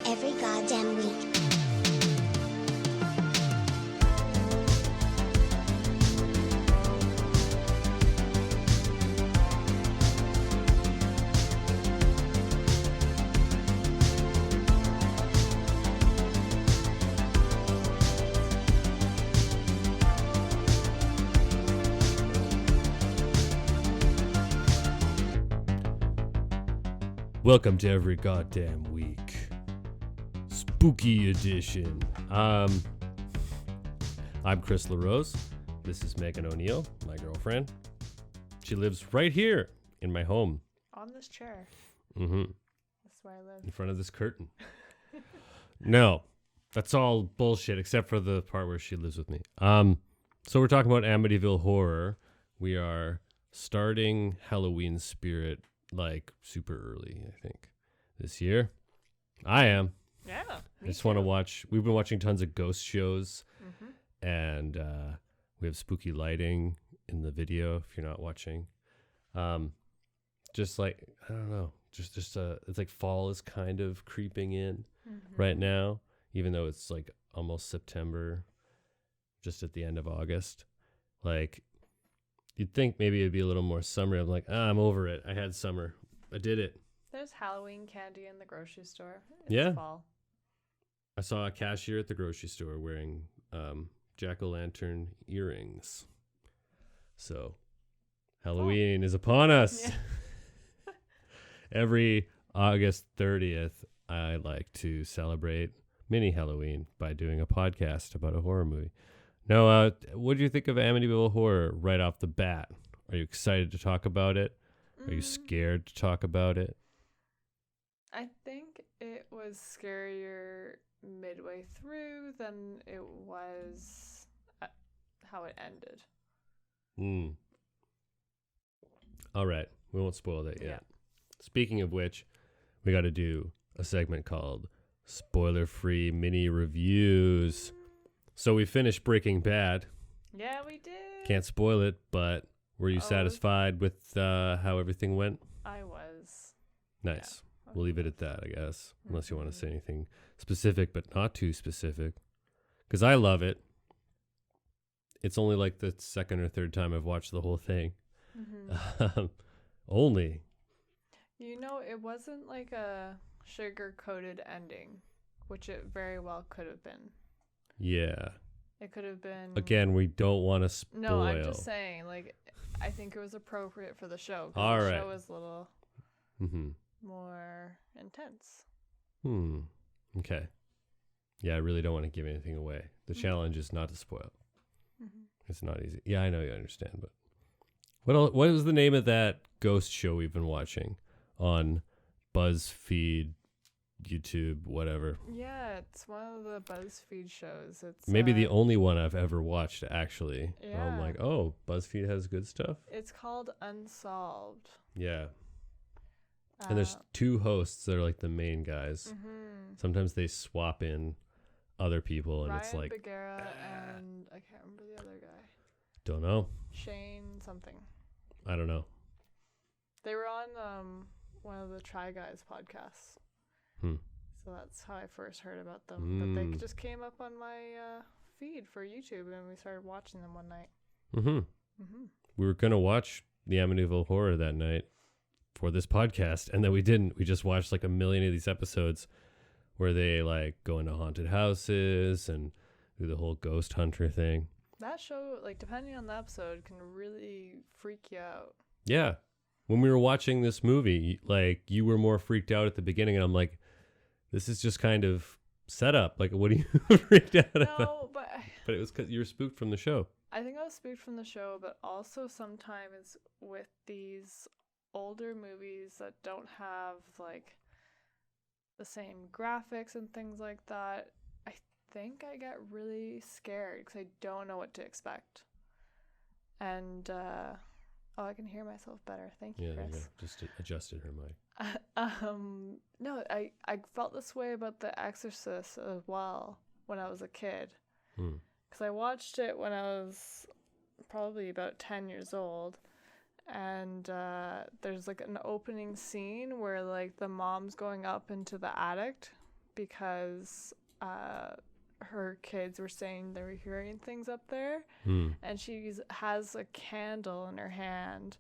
every goddamn week. Welcome to Every Goddamn Week, Spooky Edition. I'm Chris LaRose. This is Maegan O'Neill, my girlfriend. She lives right here in my home. On this chair. Mm-hmm. That's where I live. In front of this curtain. No, that's all bullshit except for the part where she lives with me. So we're talking about Amityville horror. We are starting Halloween spirit like super early, I think, this year. I am. Yeah. I just want to watch. We've been watching tons of ghost shows, and we have spooky lighting in the video. If you're not watching, just like I don't know, just it's like fall is kind of creeping in right now, even though it's like almost September, just at the end of August. Like you'd think maybe it'd be a little more summer. I'm like, I'm over it. I had summer. I did it. There's Halloween candy in the grocery store. It's Yeah. fall. I saw a cashier at the grocery store wearing jack-o'-lantern earrings. So Halloween is upon us. Yeah. Every August 30th, I like to celebrate mini Halloween by doing a podcast about a horror movie. Now, what do you think of Amityville Horror right off the bat? Are you excited to talk about it? Are you scared to talk about it? I think it was scarier midway through than it was how it ended. All right. We won't spoil that yet. Yeah. Speaking of which, we got to do a segment called Spoiler-Free Mini Reviews. So we finished Breaking Bad. Yeah, we did. Can't spoil it, but were you satisfied with how everything went? I was. Nice. Yeah. We'll leave it at that, I guess, unless you want to say anything specific, but not too specific. Because I love it. It's only like the second or third time I've watched the whole thing. Only. You know, it wasn't like a sugar-coated ending, which it very well could have been. Yeah. It could have been... Again, we don't want to spoil. No, I'm just saying, like, I think it was appropriate for the show. All the right. show was a little more intense. Okay. Yeah, I really don't want to give anything away. The challenge is not to spoil. It's not easy. Yeah, I know you understand, but what was the name of that ghost show we've been watching on BuzzFeed, YouTube, whatever? Yeah, it's one of the BuzzFeed shows. It's maybe the only one I've ever watched, actually. Yeah. I'm like, oh, BuzzFeed has good stuff. It's called Unsolved. Yeah. And there's two hosts that are like the main guys. Sometimes they swap in other people, and Ryan it's like Bagheera and I can't remember the other guy. Don't know. Shane something. I don't know. They were on one of the Try Guys podcasts. So that's how I first heard about them. But they just came up on my feed for YouTube, and we started watching them one night. We were gonna watch the Amityville Horror that night for this podcast, and then we didn't. We just watched like a million of these episodes where they like go into haunted houses and do the whole ghost hunter thing. That show, like, depending on the episode, can really freak you out. Yeah. When we were watching this movie, like, you were more freaked out at the beginning, and I'm like, this is just kind of set up. Like, what are you freaked out about? No, but it was because you were spooked from the show. I think I was spooked from the show, but also sometimes with these older movies that don't have, like, the same graphics and things like that, I think I get really scared because I don't know what to expect. And, I can hear myself better. Thank you, Chris. Yeah, just adjusted her mic. No, I felt this way about The Exorcist as well when I was a kid. Because I watched it when I was probably about 10 years old. And there's like an opening scene where like the mom's going up into the attic because her kids were saying they were hearing things up there, and she has a candle in her hand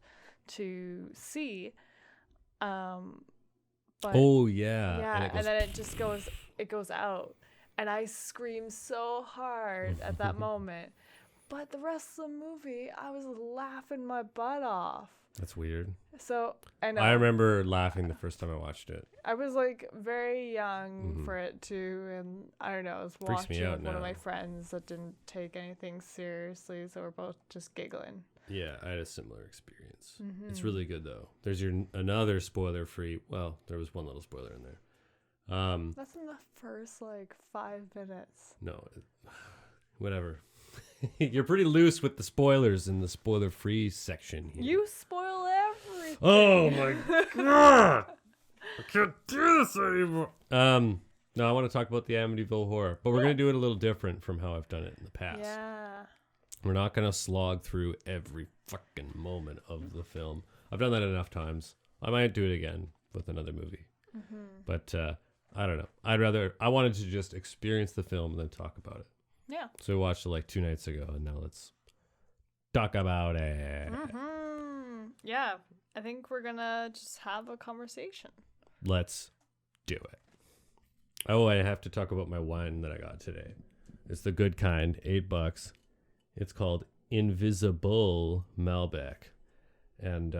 to see. But yeah, and then it goes out, and I screamed so hard at that moment. But the rest of the movie, I was laughing my butt off. That's weird. So I know. I remember laughing the first time I watched it. I was like very young for it too, and I don't know. I was watching with one of my friends that didn't take anything seriously, so we're both just giggling. Yeah, I had a similar experience. It's really good though. There's another spoiler-free. Well, there was one little spoiler in there. That's in the first like 5 minutes. No, whatever. You're pretty loose with the spoilers in the spoiler-free section here. You spoil everything. Oh my god! I can't do this anymore. No, I want to talk about the Amityville Horror, but we're gonna do it a little different from how I've done it in the past. Yeah. We're not gonna slog through every fucking moment of the film. I've done that enough times. I might do it again with another movie, but I don't know. I wanted to just experience the film and then talk about it. Yeah. So we watched it like 2 nights ago, and now let's talk about it. Yeah, I think we're gonna just have a conversation. Let's do it. Oh, I have to talk about my wine that I got today. It's the good kind, $8. It's called Invisible Malbec, and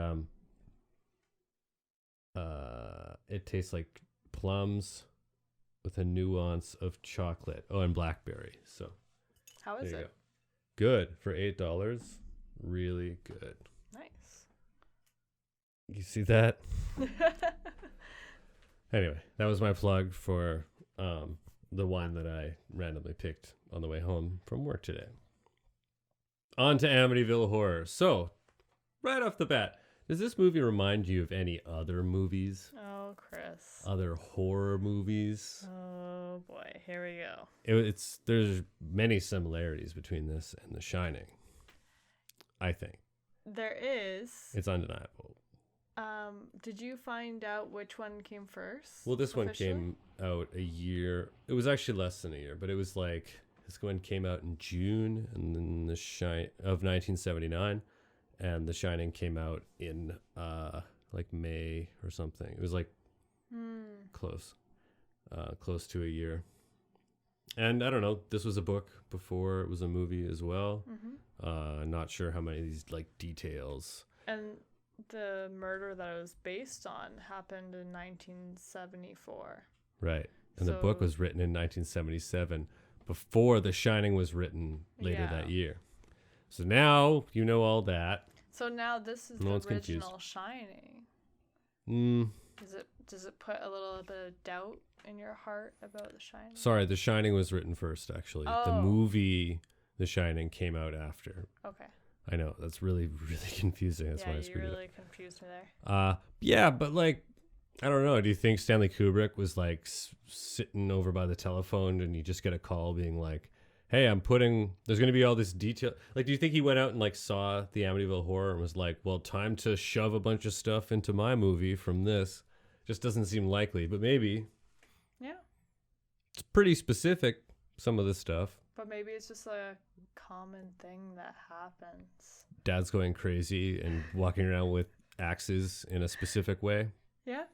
it tastes like plums with a nuance of chocolate. Oh, and blackberry. So how is it? Good for $8. Really good. Nice. You see that? Anyway, that was my plug for the wine that I randomly picked on the way home from work today. On to Amityville Horror. So, right off the bat, does this movie remind you of any other movies? Oh, Chris. Other horror movies? Oh boy, here we go. There's many similarities between this and The Shining, I think. There is. It's undeniable. Did you find out which one came first? Well, this one came out a year. It was actually less than a year, but it was like this one came out in June, and then of 1979, and The Shining came out in like May or something. It was like close to a year. And I don't know. This was a book before it was a movie as well. Not sure how many of these like details. And the murder that it was based on happened in 1974. Right. And the book was written in 1977 before The Shining was written later that year. So now you know all that. So now this is the original Shining. Does it put a little bit of doubt in your heart about The Shining? Sorry, The Shining was written first, actually. Oh. The movie The Shining came out after. Okay. I know, that's really, really confusing. That's why I screwed it up. You really confused me there. Yeah, but like, I don't know. Do you think Stanley Kubrick was like sitting over by the telephone and you just get a call being like, hey, there's going to be all this detail. Like, do you think he went out and like saw the Amityville Horror and was like, well, time to shove a bunch of stuff into my movie from this? Just doesn't seem likely, but maybe. Yeah. It's pretty specific, some of this stuff. But maybe it's just a common thing that happens. Dad's going crazy and walking around with axes in a specific way. Yeah.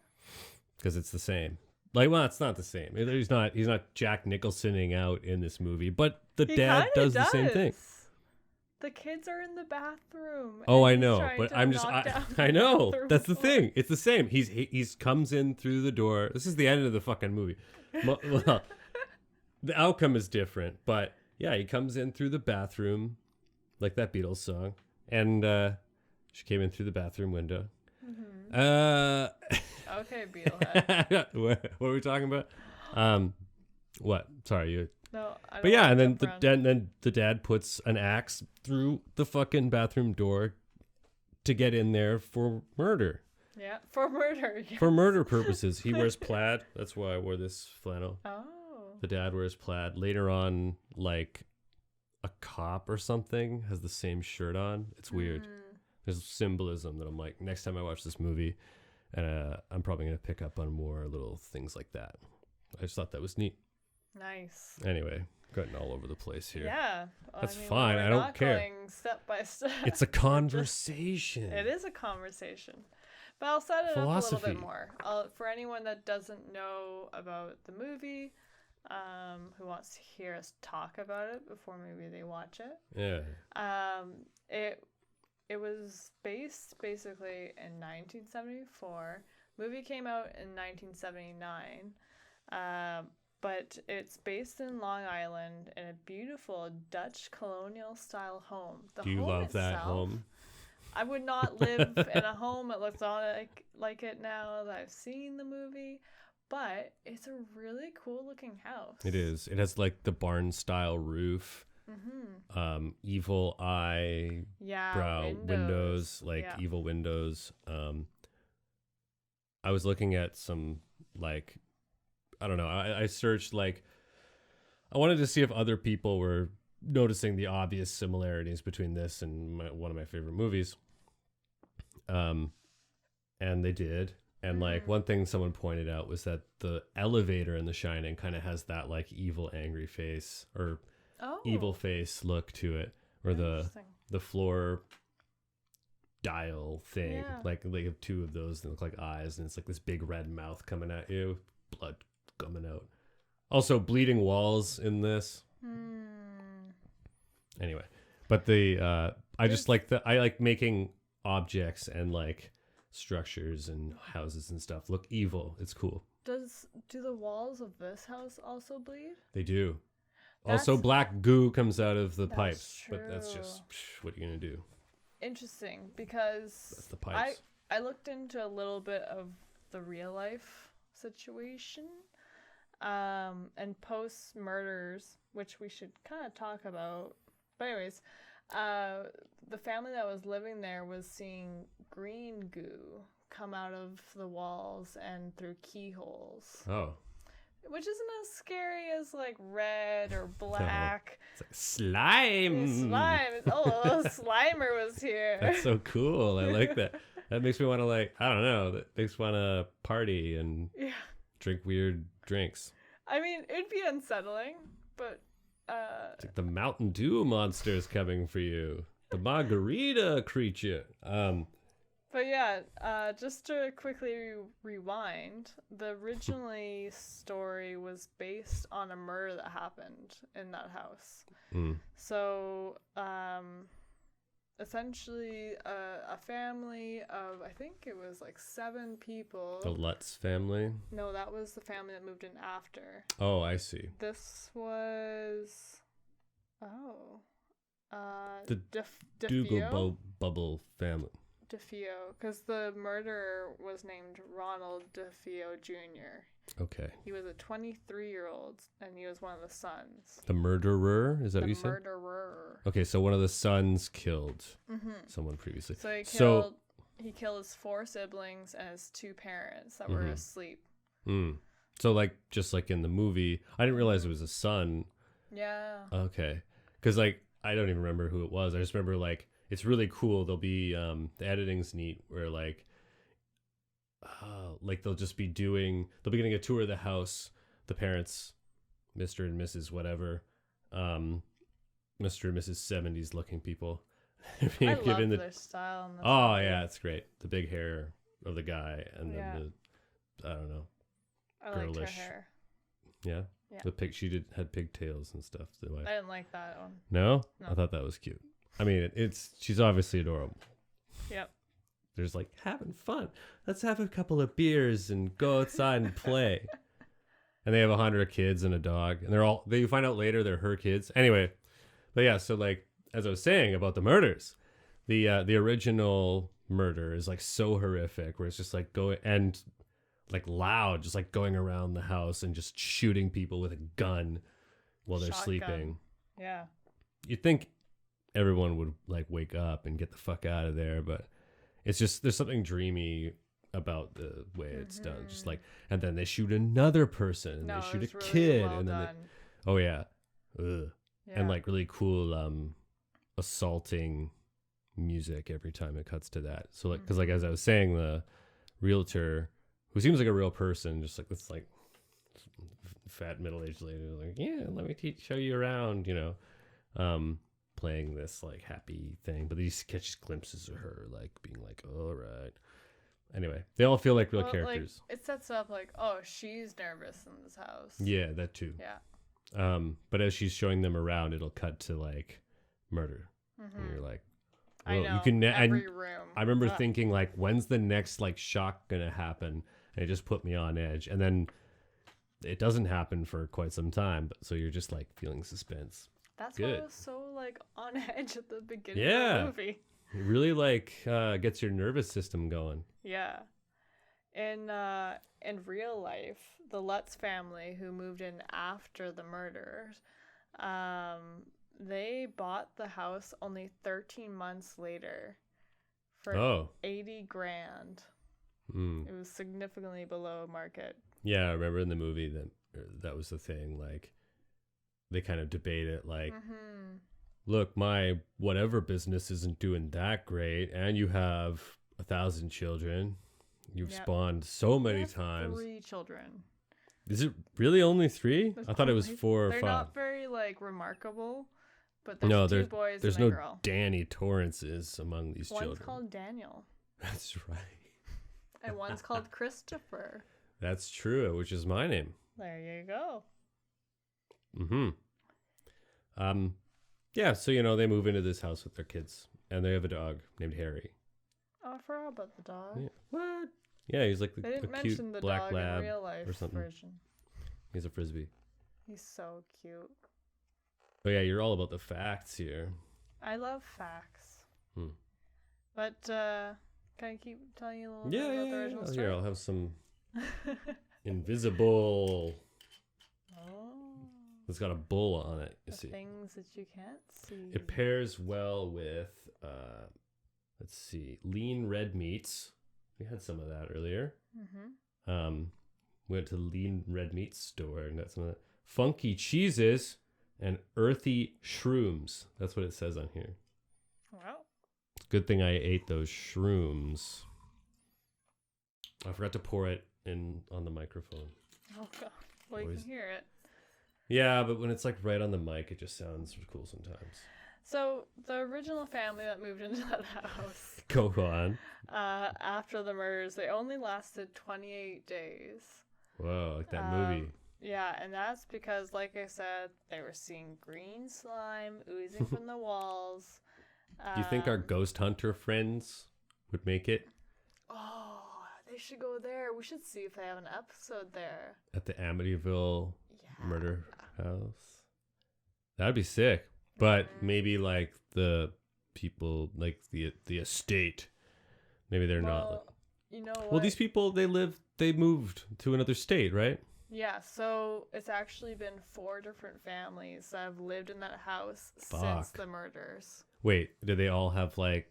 Because it's the same. Like, well, it's not the same. He's not Jack Nicholsoning out in this movie, but the dad does the same thing. The kids are in the bathroom. Oh, I know, but I know that's the thing. It's the same. He's comes in through the door. This is the end of the fucking movie. Well, the outcome is different, but yeah, he comes in through the bathroom, like that Beatles song, and she came in through the bathroom window. Okay, Beetlehead. What were we talking about? What? Sorry, you. No, I don't. But yeah, and then the dad puts an axe through the fucking bathroom door to get in there for murder. Yeah, for murder. Yes. For murder purposes, he wears plaid. That's why I wore this flannel. Oh. The dad wears plaid. Later on, like a cop or something has the same shirt on. It's weird. There's symbolism that I'm like, next time I watch this movie, and I'm probably gonna pick up on more little things like that. I just thought that was neat. Nice. Anyway, getting all over the place here. Yeah. Well, That's fine. I don't care. Going step by step. It's a conversation. It is a conversation. But I'll set it up a little bit more. For anyone that doesn't know about the movie, who wants to hear us talk about it before maybe they watch it. Yeah. It was based basically in 1974. Movie came out in 1979. But it's based in Long Island in a beautiful Dutch colonial style home. Do you love that home? I would not live in a home that looks all like it now that I've seen the movie, but it's a really cool looking house. It is. It has like the barn style roof, evil eye, brow windows, like evil windows. I was looking at some like, I don't know. I searched like, I wanted to see if other people were noticing the obvious similarities between this and one of my favorite movies. And they did. And like one thing someone pointed out was that the elevator in The Shining kind of has that like evil, angry face or evil face look to it, or the floor dial thing. Yeah. Like they have two of those that look like eyes, and it's like this big red mouth coming at you, blood coming out. Also, bleeding walls in this. Anyway, but I just like I like making objects and like structures and houses and stuff look evil. It's cool. Do the walls of this house also bleed? They do. Also, black goo comes out of the pipes, but that's just what are you gonna do? Interesting, because that's the pipes. I looked into a little bit of the real life situation, and post murders, which we should kind of talk about. But anyways, the family that was living there was seeing green goo come out of the walls and through keyholes. Oh. Which isn't as scary as like red or black. No. It's like slime. Oh, Slimer was here. That's so cool. I like that. That makes me want to like, I don't know. That makes me want to party and drink weird drinks. I mean, it'd be unsettling, but it's like the Mountain Dew monster is coming for you. The margarita creature. But yeah, just to quickly rewind, the originally story was based on a murder that happened in that house. So, essentially, a family of, I think it was like 7 people. The Lutz family? No, that was the family that moved in after. Oh, I see. This was, the Dougal Bubble family. DeFeo, because the murderer was named Ronald DeFeo Jr. Okay. He was a 23-year-old, and he was one of the sons. The murderer? Is that what you said? The murderer. Okay, so one of the sons killed someone previously. So he killed his 4 siblings and his 2 parents that were asleep. So like, just like in the movie, I didn't realize it was a son. Yeah. Okay. Because like, I don't even remember who it was. I just remember like, it's really cool. There'll be the editing's neat where like they'll be getting a tour of the house. The parents, Mr. and Mrs. whatever, Mr. and Mrs. 70s looking people. I love their style. Yeah, it's great. The big hair of the guy and then the, I don't know, girlish. Liked her hair. Yeah. She had pigtails and stuff. I didn't like that one. No? I thought that was cute. I mean, she's obviously adorable. Yep. There's like having fun. Let's have a couple of beers and go outside and play. And they have 100 kids and a dog, and you find out later they're her kids. Anyway, but yeah, so like as I was saying about the murders, the original murder is like so horrific, where it's just like going and like loud, just like going around the house and just shooting people with a gun while they're sleeping. Yeah. You'd think everyone would like wake up and get the fuck out of there, but it's just there's something dreamy about the way it's done. Just like, and then they shoot another person, and they shoot a kid, and then and like really cool assaulting music every time it cuts to that. So like, because like as I was saying, the realtor, who seems like a real person, just like this like fat middle-aged lady who's like, yeah, let me show you around, playing this like happy thing. But he catches glimpses of her like being like, all right. Anyway, they all feel like real characters. Like, it sets up like, oh, she's nervous in this house. Yeah, that too. Yeah. But as she's showing them around, it'll cut to like murder. And you're like, well, I know, you can every room. I remember thinking like, when's the next like shock gonna happen? And it just put me on edge. And then it doesn't happen for quite some time, but so you're just like feeling suspense. That's good. why I was so like on edge at the beginning of the movie. It really like gets your nervous system going. Yeah. In real life, the Lutz family who moved in after the murders, they bought the house only 13 months later for $80,000. It was significantly below market. Yeah, I remember in the movie that was the thing. Like, they kind of debate it. Like, look, my whatever business isn't doing that great, and you have 1,000 children. You've spawned so many times. 3 children. Is it really only 3? I thought it was 4 or 5. They're not very like remarkable, but there's 2 boys there's and a no girl. Danny Torrances among these children. One's called Daniel. That's right. And one's called Christopher. That's true, which is my name. There you go. Yeah, so they move into this house with their kids, and they have a dog named Harry. Oh, I forgot about the dog. Yeah. What? Yeah, he's like They didn't a mention cute the black dog lab in real life or something. version. He's a frisbee. He's so cute. Oh yeah, you're all about the facts here. I love facts. But can I keep telling you a little bit about the original story? Here, I'll have some invisible. Oh. It's got a bull on it. You see, things that you can't see. it pairs well with let's see, lean red meats. We had some of that earlier. Went to the lean red meat store and got some of that. Funky cheeses and earthy shrooms. That's what it says on here. Wow. Good thing I ate those shrooms. I forgot to pour it in on the microphone. Oh god. Well, you can hear it. Yeah, but when it's like right on the mic, it just sounds cool sometimes. So the original family that moved into that house. Go on. After the murders, they only lasted 28 days. Whoa, like that movie. Yeah, and that's because, like I said, they were seeing green slime oozing from the walls. Do you think our ghost hunter friends would make it? Oh, they should go there. We should see if they have an episode there. At the Amityville murder house? That'd be sick. But maybe like the people, like the estate, maybe they're not. Like, you know what? Well, these people, they moved to another state, right? Yeah, so it's actually been 4 different families that have lived in that house since the murders. Wait, did they all have like...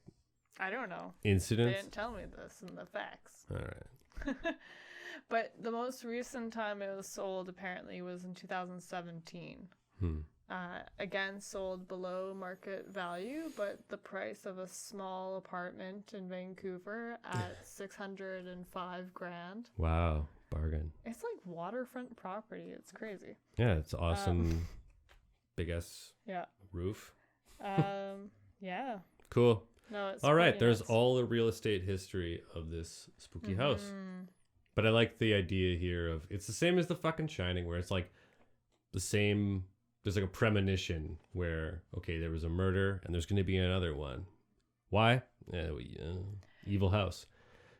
I don't know. Incidents? They didn't tell me this in the facts. All right. But the most recent time it was sold apparently was in 2017. Again, sold below market value, but the price of a small apartment in Vancouver at $605,000. Wow, bargain. It's like waterfront property. It's crazy. Yeah, it's awesome. Big ass roof. Yeah. Cool. No, it's all right. really There's nuts. all the real estate history of this spooky house. But I like the idea here of it's the same as the fucking Shining, where it's like the same. There's like a premonition where, okay, there was a murder and there's going to be another one. Why? Evil house.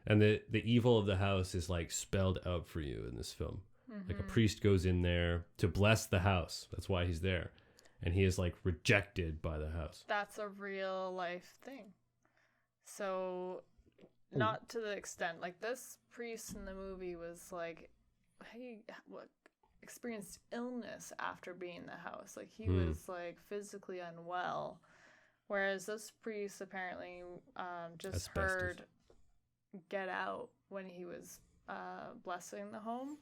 And the evil of the house is like spelled out for you in this film. Like a priest goes in there to bless the house. That's why he's there. And he is like rejected by the house. That's a real life thing. So not to the extent, like this priest in the movie was like, hey, what? Experienced illness after being in the house. Like he was like physically unwell, whereas this priest apparently just heard "get out" when he was blessing the home,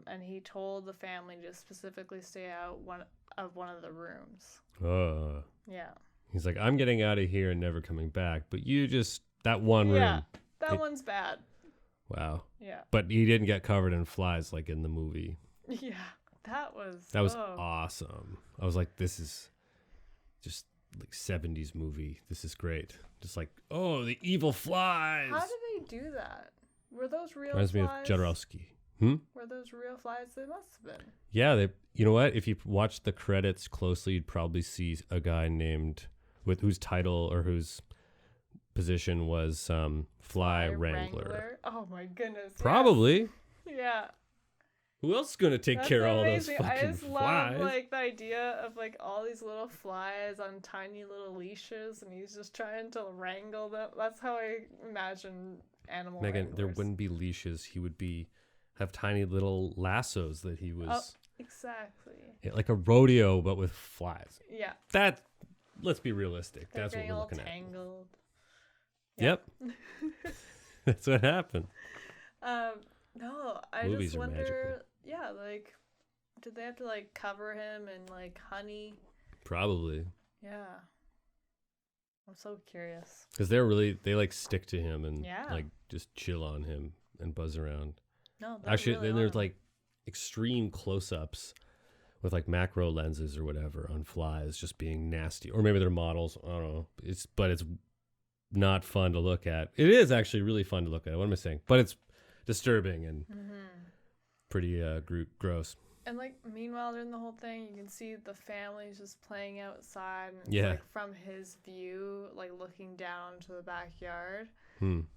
and he told the family to specifically stay out one of the rooms. Yeah, he's like, I'm getting out of here and never coming back, but you just that one room. That one's bad. Wow. Yeah. But he didn't get covered in flies like in the movie. Yeah, that was awesome. I was like, this is just like 70s movie. This is great. Just like, oh, the evil flies. How did they do that? Were those real Reminds flies? me of Jodorowsky. Were those real flies? They must have been. Yeah, they. You know what? If you watch the credits closely, you'd probably see a guy named with whose title or whose position was Fly Wrangler. Oh my goodness. Probably. Yes. Yeah. Who else is gonna take care of all those fucking I just flies? love like the idea of like all these little flies on tiny little leashes, and he's just trying to wrangle them. That's how I imagine animal. Megan, wranglers. there wouldn't be leashes. He would have tiny little lassos that he was. Oh, exactly. Like a rodeo, but with flies. Yeah. Let's be realistic. They're That's what we're looking tangled. Yep. That's what happened. No, I Movies just are wonder. magical. Yeah, like, did they have to like cover him in like honey? Probably. Yeah. I'm so curious. Because they like stick to him and like just chill on him and buzz around. No, actually, really then there's like extreme close-ups with like macro lenses or whatever on flies just being nasty, or maybe they're models. I don't know. It's not fun to look at. It is actually really fun to look at. What am I saying? But it's disturbing and pretty gross. And like meanwhile during the whole thing, you can see the family's just playing outside, and it's Yeah. like from his view, like looking down to the backyard.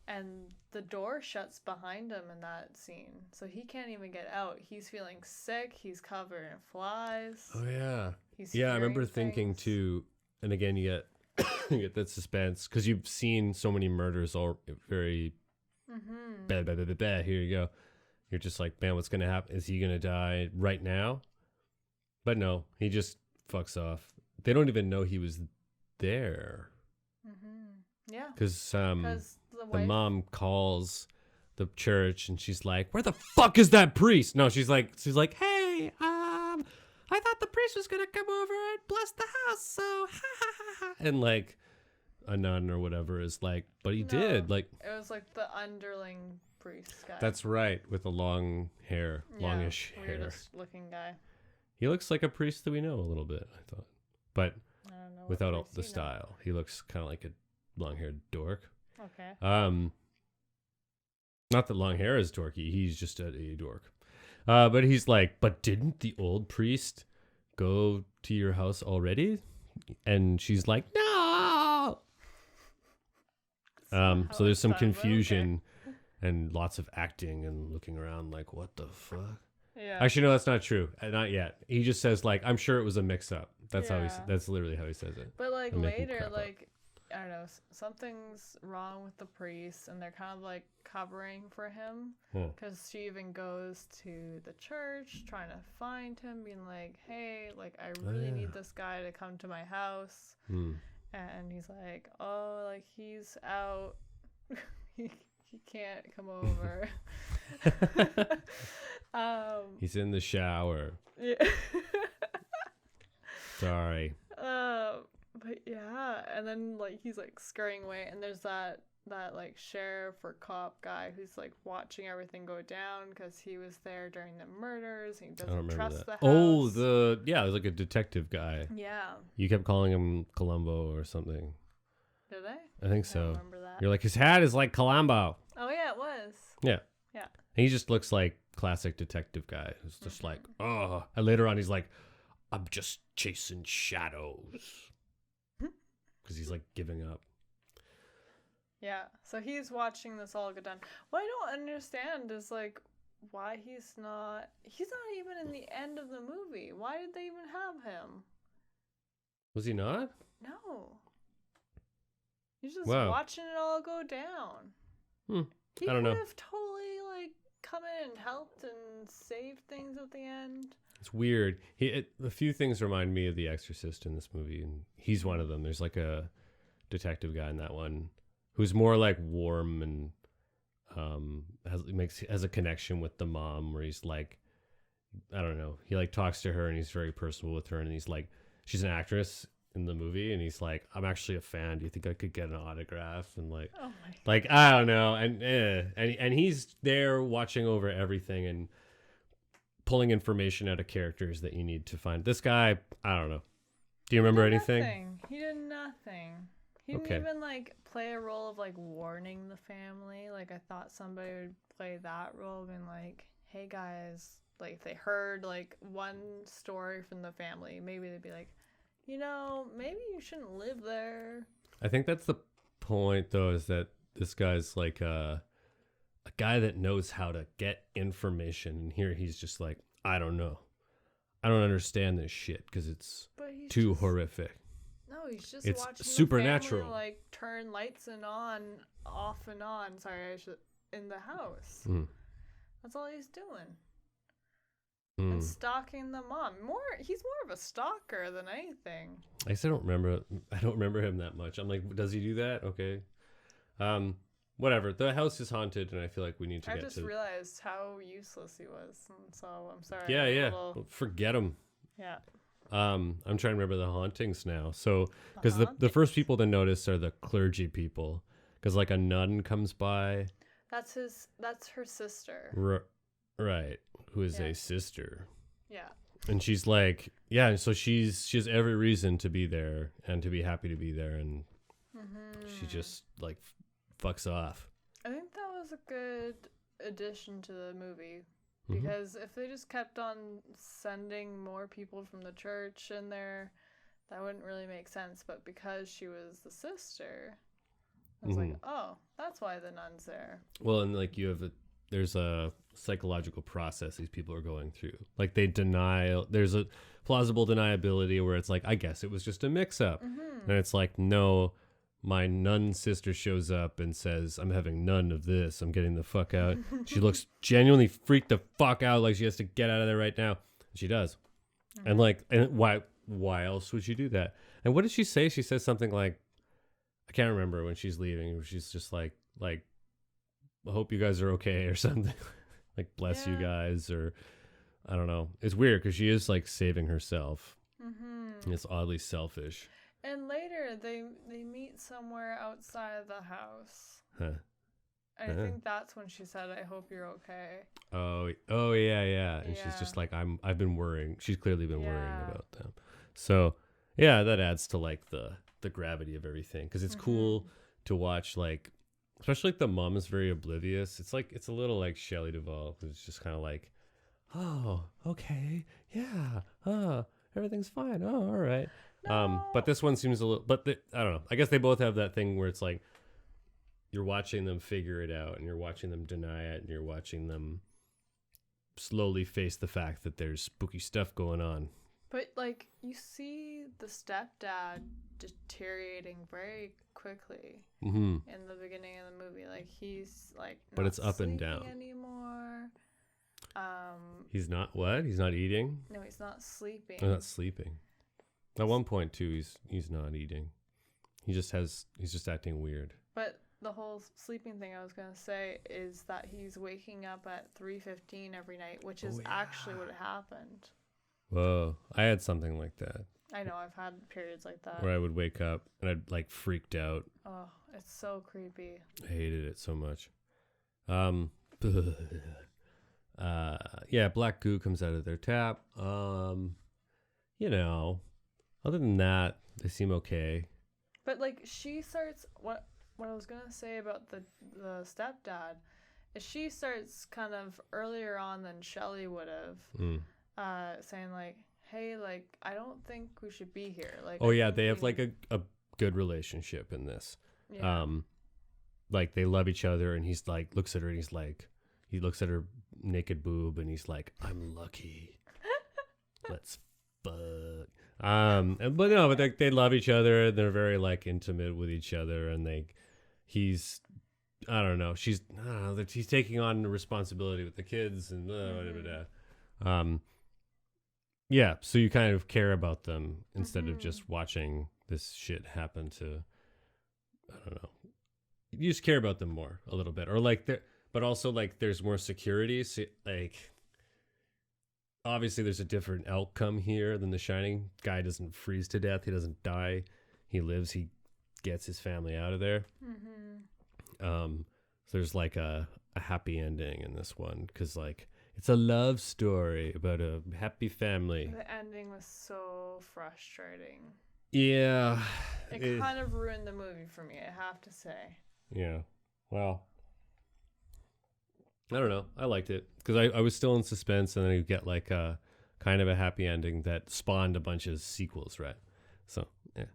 And the door shuts behind him in that scene, so he can't even get out. He's feeling sick. He's covered in flies. Oh yeah. He's I remember hearing thinking things. too. And again, you get that suspense because you've seen so many murders all very. Bah, here you go. You're just like, man, what's gonna happen? Is he gonna die right now? But no, he just fucks off. They don't even know he was there. Yeah. Because the wife... mom calls the church and she's like, "Where the fuck is that priest?" No, she's like, "Hey, I thought the priest was gonna come over and bless the house, so ha ha ha ha." And like a nun or whatever is like, but he did. Like it was like the underling priest guy. That's right, with the long hair, longish hair. Weirdest looking guy. He looks like a priest that we know a little bit, I thought, but I don't know without all the style. He looks kind of like a long-haired dork. Okay. Not that long hair is dorky. He's just a dork. But he's like, but didn't the old priest go to your house already? And she's like, no. So there's some confusion and lots of acting and looking around like, what the fuck? Yeah. Actually, no, that's not true. Not yet. He just says like, I'm sure it was a mix-up. That's how that's literally how he says it. But like later, like I don't know, something's wrong with the priest, and they're kind of like covering for him because she even goes to the church trying to find him, being like, "Hey, like I really need this guy to come to my house," and he's like, "Oh, like he's out, he can't come over." He's in the shower. Yeah. Sorry. But yeah, and then like he's like scurrying away, and there's that like sheriff or cop guy who's like watching everything go down because he was there during the murders. And he doesn't trust the house. Oh, there's like a detective guy. Yeah. You kept calling him Columbo or something. Did I? I think so. I don't remember that. You're like, his hat is like Columbo. Oh yeah, it was. Yeah. Yeah. And he just looks like classic detective guy who's just like, oh. And later on, he's like, I'm just chasing shadows. Because he's like giving up. Yeah. So he's watching this all go down. What I don't understand is like why he's not even in the end of the movie. Why did they even have him? Was he not? No. He's just watching it all go down. He I don't know. could have totally like come in and helped and saved things at the end. It's weird. A few things remind me of The Exorcist in this movie, and he's one of them. There's like a detective guy in that one who's more like warm and has a connection with the mom, where he's like, I don't know, he like talks to her and he's very personal with her, and he's like, she's an actress in the movie, and he's like, I'm actually a fan. Do you think I could get an autograph? And like, like I don't know, and he's there watching over everything and pulling information out of characters that you need to find. This guy, I don't know. Do you remember anything? Nothing. He did nothing. He didn't even like play a role of like warning the family. Like I thought somebody would play that role, being like, "Hey guys," like if they heard like one story from the family, maybe they'd be like, maybe you shouldn't live there. I think that's the point, though, is that this guy's like a guy that knows how to get information, and here he's just like, I don't know. I don't understand this shit because it's too horrific. No, he's just it's watching supernatural. The family, like turn lights off and on. Sorry, in the house. That's all he's doing. And stalking the mom. He's more of a stalker than anything. I guess I don't remember him that much. I'm like, does he do that? Okay. Whatever. The house is haunted, and I feel like we need to I just realized how useless he was, and so I'm sorry. Yeah. Well, forget him. Yeah. I'm trying to remember the hauntings now. So, because the first people to notice are the clergy people, because like a nun comes by. That's her sister. Right. Who is a sister. Yeah. And she's like, yeah. So she has every reason to be there and to be happy to be there, and she just like fucks off. I think that was a good addition to the movie, because if they just kept on sending more people from the church in there, that wouldn't really make sense. But because she was the sister, I was like, oh, that's why the nun's there. Well, and like there's a psychological process these people are going through. Like there's a plausible deniability where it's like, I guess it was just a mix-up. And it's like, no, my nun sister shows up and says, I'm having none of this. I'm getting the fuck out. She looks genuinely freaked the fuck out, like she has to get out of there right now. She does. And like, and why else would she do that? And what did she say? She says something like, I can't remember when she's leaving. She's just like, I hope you guys are okay or something. Like, bless you guys, or I don't know. It's weird because she is like saving herself. It's oddly selfish. And later they meet somewhere outside of the house. I think that's when she said, I hope you're okay. Oh yeah. And she's just like, I've been worrying. She's clearly been worrying about them. So yeah, that adds to like the gravity of everything, because it's cool to watch, like, especially like the mom is very oblivious. It's like, it's a little like Shelley Duvall, who's just kind of like, oh, okay, yeah, everything's fine. Oh, all right. No. But this one seems a little, I don't know. I guess they both have that thing where it's like, you're watching them figure it out, and you're watching them deny it, and you're watching them slowly face the fact that there's spooky stuff going on. But like, you see the stepdad deteriorating very quickly in the beginning of the movie. Like, he's like, but it's up and down anymore. He's not what? He's not eating? No, he's not sleeping. Oh, not sleeping. At one point too, he's not eating. He's just acting weird. But the whole sleeping thing I was gonna say is that he's waking up at 3:15 every night, which is actually what happened. Whoa, I had something like that. I know, I've had periods like that. Where I would wake up and I'd like freaked out. Oh, it's so creepy. I hated it so much. Yeah, black goo comes out of their tap. Other than that, they seem okay. But like, she starts, what I was gonna say about the stepdad is she starts kind of earlier on than Shelley would have, saying like, hey, like, I don't think we should be here. Like, oh yeah, they have like a good relationship in this. Yeah. Like, they love each other, and he's like, looks at her, and he's like, he looks at her naked boob, and he's like, I'm lucky. Let's fuck. But they love each other, and they're very like intimate with each other, and he's taking on the responsibility with the kids, and yeah, so you kind of care about them instead of just watching this shit happen to, I don't know, you just care about them more a little bit, or like but also like there's more security. So like, obviously there's a different outcome here than The Shining. Guy doesn't freeze to death. He doesn't die. He lives. He gets his family out of there. So there's like a happy ending in this one, because like It's a love story about a happy family. The ending was so frustrating. Yeah. It kind of ruined the movie for me, I have to say. Yeah. Well, I don't know. I liked it because I was still in suspense, and then you get like a kind of a happy ending that spawned a bunch of sequels, right? So, yeah.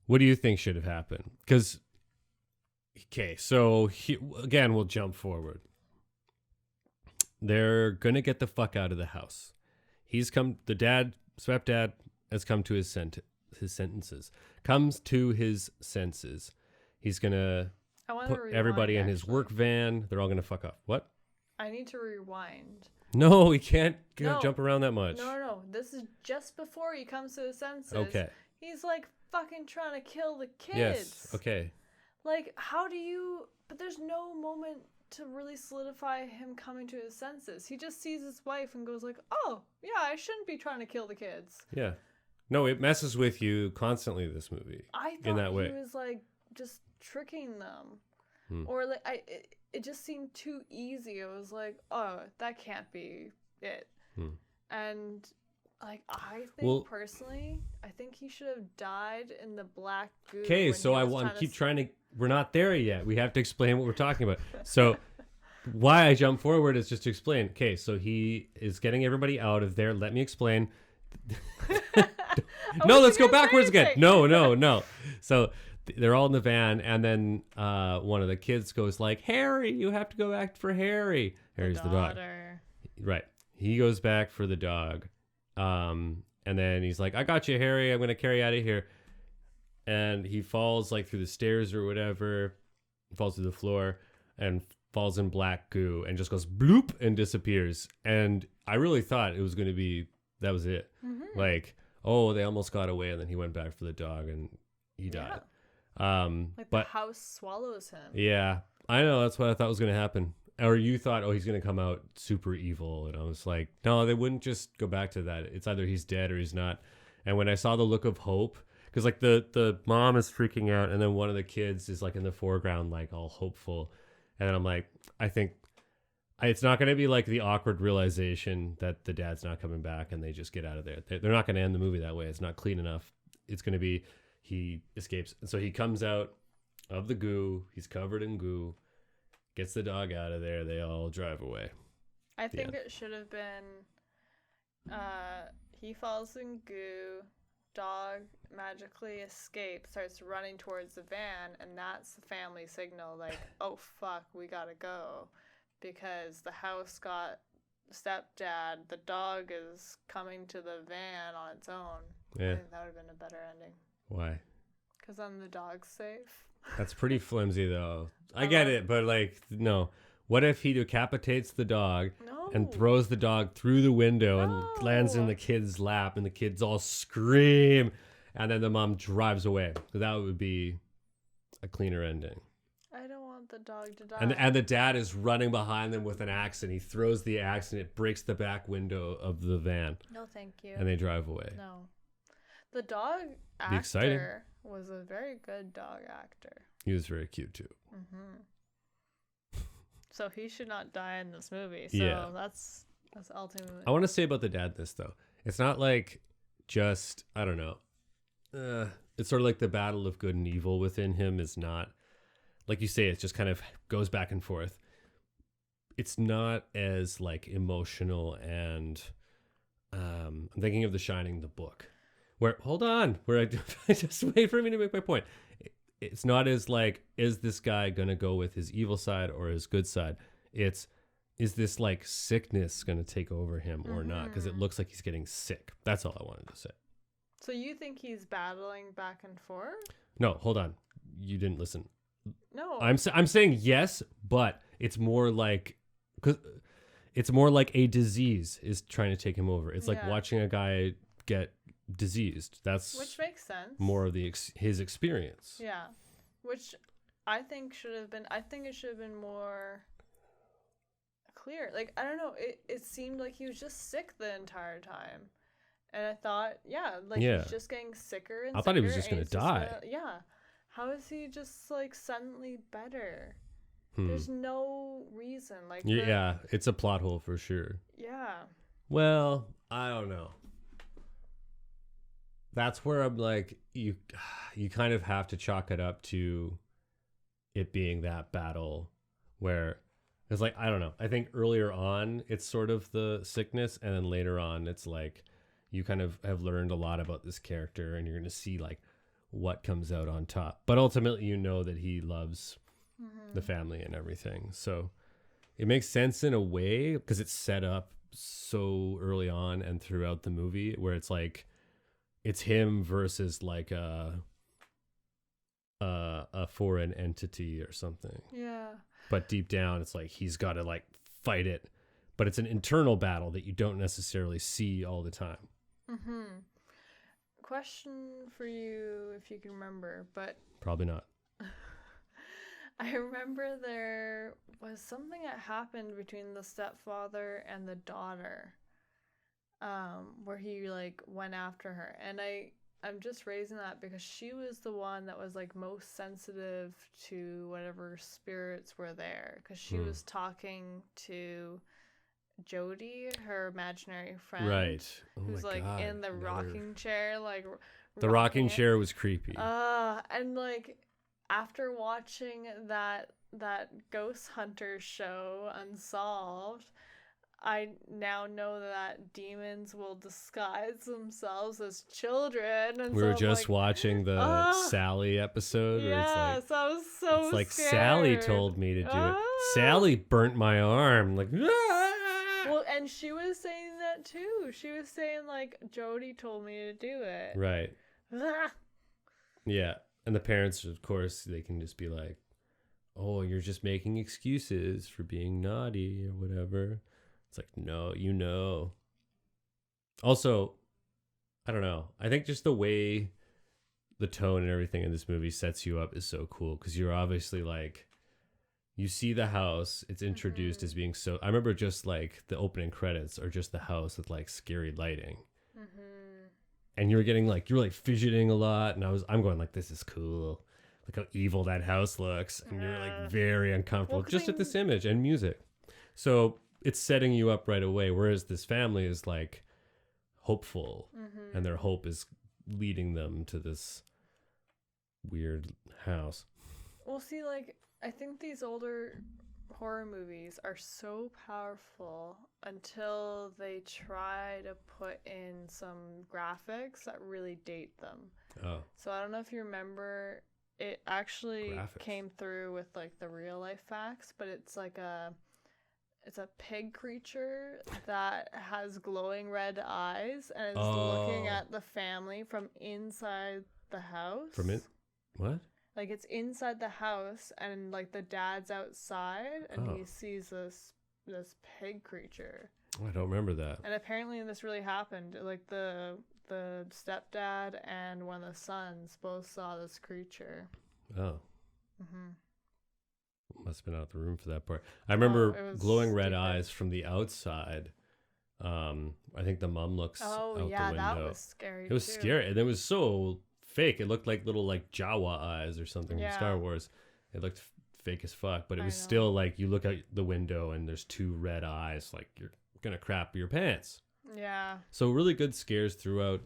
What do you think should have happened? Because, okay, so again, we'll jump forward. They're gonna get the fuck out of the house. Stepdad has come to his sentences. Comes to his senses. He's gonna put everybody in his work van. They're all gonna fuck off. What? I need to rewind. No, he can't jump around that much. No. This is just before he comes to his senses. Okay. He's like fucking trying to kill the kids. Yes. Okay. Like, how do you... But there's no moment to really solidify him coming to his senses. He just sees his wife and goes like, oh, yeah, I shouldn't be trying to kill the kids. Yeah. No, it messes with you constantly, this movie. I thought in that way. He was like just tricking them. Or like, it just seemed too easy. It was like, oh, that can't be it. And like, I think personally, I think he should have died in the black goo. Okay, so I want to keep trying to... We're not there yet. We have to explain what we're talking about. So why I jump forward is just to explain. Okay, so he is getting everybody out of there. Let me explain. No, let's go backwards again. No. So they're all in the van, and then one of the kids goes like, Harry, you have to go back for Harry. Harry's the dog. Right. He goes back for the dog. And then he's like, I got you, Harry. I'm going to carry you out of here. And he falls like through the stairs or whatever, falls to the floor and falls in black goo and just goes bloop and disappears. And I really thought it was going to be, that was it. Like, oh, they almost got away. And then he went back for the dog and he died. Like the house swallows him. Yeah, I know. That's what I thought was going to happen. Or you thought, oh, he's going to come out super evil. And I was like, no, they wouldn't just go back to that. It's either he's dead or he's not. And when I saw the look of hope, because like the mom is freaking out, and then one of the kids is like in the foreground, like all hopeful. And then I'm like, I think it's not going to be like the awkward realization that the dad's not coming back and they just get out of there. They're not going to end the movie that way. It's not clean enough. It's going to be he escapes. And so he comes out of the goo. He's covered in goo. Gets the dog out of there. They all drive away. I think it should have been he falls in goo. Dog magically escapes, starts running towards the van, and that's the family signal, like, oh fuck, we gotta go, because the house got stepdad, the dog is coming to the van on its own. Yeah. I think that would have been a better ending. Why? Because then the dog's safe. That's pretty flimsy though. I get it, but like, no. What if he decapitates the dog and throws the dog through the window and lands in the kid's lap, and the kids all scream, and then the mom drives away? So that would be a cleaner ending. I don't want the dog to die. And the dad is running behind them with an axe, and he throws the axe, and it breaks the back window of the van. No, thank you. And they drive away. No. The dog actor was a very good dog actor. He was very cute too. So he should not die in this movie. So that's ultimately. I want to say about the dad this though. It's not like just, I don't know. It's sort of like the battle of good and evil within him is not, like you say, it just kind of goes back and forth. It's not as like emotional, and I'm thinking of The Shining, the book, where I just wait for me to make my point. It's not as like, is this guy going to go with his evil side or his good side? It's, is this like sickness going to take over him or not? Because it looks like he's getting sick. That's all I wanted to say. So you think he's battling back and forth? No, hold on. You didn't listen. No. I'm saying yes, but it's more like, cause it's more like a disease is trying to take him over. It's like watching a guy get diseased. Which makes sense. More of the his experience. Yeah, which I think should have been. I think it should have been more clear. Like, I don't know. It seemed like he was just sick the entire time, and I thought, he's just getting sicker and. I thought he was just gonna die. How is he just like suddenly better? There's no reason. Like Yeah, it's a plot hole for sure. Yeah. Well, I don't know. That's where I'm like, you kind of have to chalk it up to it being that battle where it's like, I don't know. I think earlier on it's sort of the sickness, and then later on it's like you kind of have learned a lot about this character, and you're going to see like what comes out on top. But ultimately, you know that he loves the family and everything. So it makes sense in a way because it's set up so early on and throughout the movie where it's like it's him versus like a foreign entity or something. Yeah. But deep down it's like he's got to like fight it, but it's an internal battle that you don't necessarily see all the time. Question for you, if you can remember, but Probably not. I remember there was something that happened between the stepfather and the daughter, where he like went after her, and I'm just raising that because she was the one that was like most sensitive to whatever spirits were there, because she was talking to Jody, her imaginary friend, Right. Oh who's my like God. in the rocking chair, like The rocking it. chair was creepy. And like after watching that Ghost Hunter show Unsolved, I now know that demons will disguise themselves as children. And We so were I'm just like, watching the Sally episode where yes, it's like, I was so it's like scared. Sally told me to do it. Sally burnt my arm. Like, well, and she was saying that too. She was saying like Jody told me to do it. right. Yeah. And the parents, of course, they can just be like, oh, you're just making excuses for being naughty or whatever. It's like, no, you know. Also, I don't know. I think just the way the tone and everything in this movie sets you up is so cool because you're obviously like, you see the house, it's introduced as being so. I remember just like the opening credits are just the house with like scary lighting. And you're getting like, you're like fidgeting a lot. And I'm going like, this is cool. Look how evil that house looks. And you're like very uncomfortable just at this image and music. So it's setting you up right away. Whereas this family is like hopeful and their hope is leading them to this weird house. Well, see, like, I think these older horror movies are so powerful until they try to put in some graphics that really date them. Oh. So I don't know if you remember, it actually Graphics. came through with like the real life facts, but it's like it's a pig creature that has glowing red eyes and is looking at the family from inside the house. From it? What? Like it's inside the house and like the dad's outside and he sees this pig creature. I don't remember that. And apparently this really happened. Like the stepdad and one of the sons both saw this creature. Oh. Must have been out the room for that part. I remember glowing red eyes from the outside. I think the mom looks out the window. That was scary. It was scary, and it was so fake. It looked like little like Jawa eyes or something from Star Wars. It looked fake as fuck, but it was still like you look out the window and there's two red eyes, like you're gonna crap your pants. Yeah. So really good scares throughout,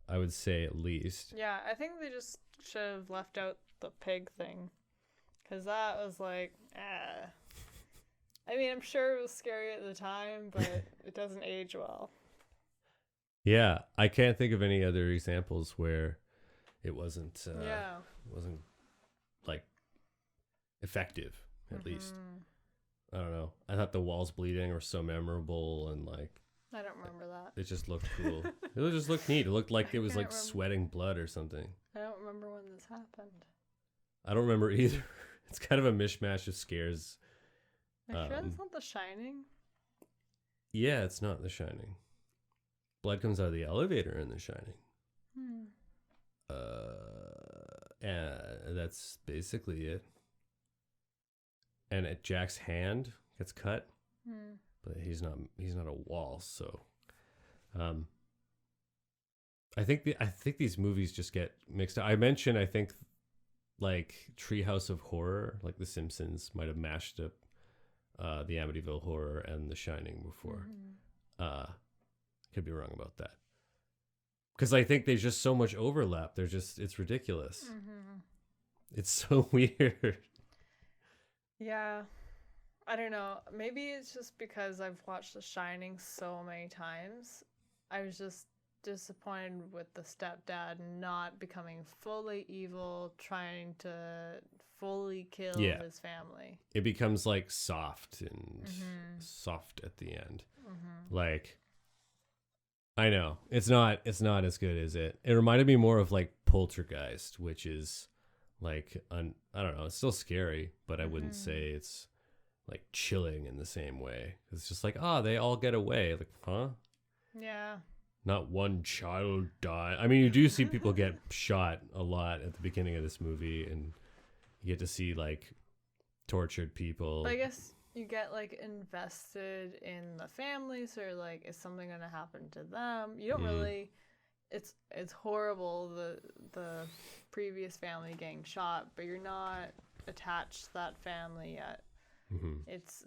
I would say at least. Yeah, I think they just should have left out the pig thing, because that was like, I mean, I'm sure it was scary at the time, but it doesn't age well. Yeah, I can't think of any other examples where it wasn't wasn't like effective at least. I don't know. I thought the walls bleeding were so memorable, and like I don't remember that. it just looked cool. It just looked neat. It looked like it was like sweating blood or something. I don't remember when this happened. I don't remember either. It's kind of a mishmash of scares. Are you sure that's not The Shining? Yeah, it's not The Shining. Blood comes out of the elevator in The Shining. And that's basically it. And Jack's hand gets cut, but he's not a wall. So, I think these movies just get mixed up. I mentioned, I think like Treehouse of Horror, like The Simpsons might have mashed up the Amityville Horror and The Shining before. Could be wrong about that. Because I think there's just so much overlap. It's ridiculous. It's so weird. Yeah. I don't know. Maybe it's just because I've watched The Shining so many times. I was just disappointed with the stepdad not becoming fully evil, trying to fully kill his family. It becomes like soft and soft at the end. Like, I know it's not as good as it. It reminded me more of like Poltergeist, which is like I don't know. It's still scary, but I wouldn't say it's like chilling in the same way. It's just like, they all get away. Like, huh? Yeah. Not one child die. I mean, you do see people get shot a lot at the beginning of this movie, and you get to see like tortured people. I guess you get like invested in the families, or like, is something gonna happen to them? You don't really. It's horrible, the previous family getting shot, but you're not attached to that family yet. It's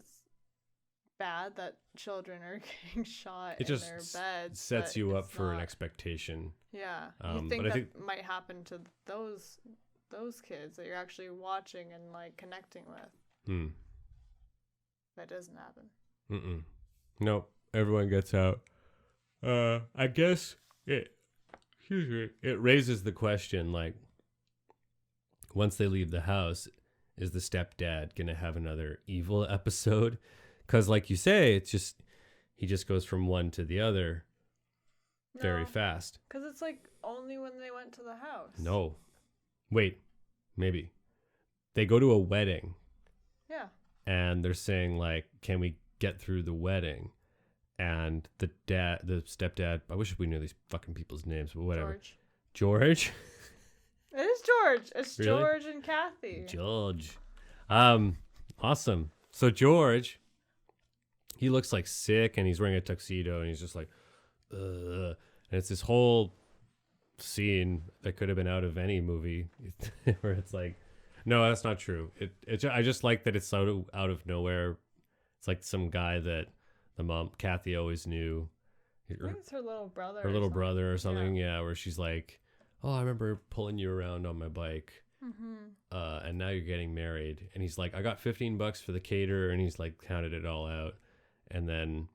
bad that children are getting shot in their beds. Sets you up for an expectation. Yeah, you think that might happen to those kids that you're actually watching and like connecting with. That doesn't happen. Nope. Everyone gets out. I guess it raises the question, like, once they leave the house, is the stepdad gonna have another evil episode? Because, like you say, he just goes from one to the other very fast. Because it's like only when they went to the house. No, wait, maybe they go to a wedding. Yeah. And they're saying like, "Can we get through the wedding?" And the stepdad. I wish we knew these fucking people's names, but whatever. George. It is George. It's really? George and Kathy. George. Awesome. So George, he looks like sick, and he's wearing a tuxedo, and he's just like, ugh. And it's this whole scene that could have been out of any movie, where it's like, no, that's not true. I just like that it's out of nowhere. It's like some guy that the mom, Kathy, always knew. I think it's her little brother. Her little brother or something, yeah, where she's like, oh, I remember pulling you around on my bike. And now you're getting married. And he's like, I got $15 for the caterer, and he's like counted it all out. And then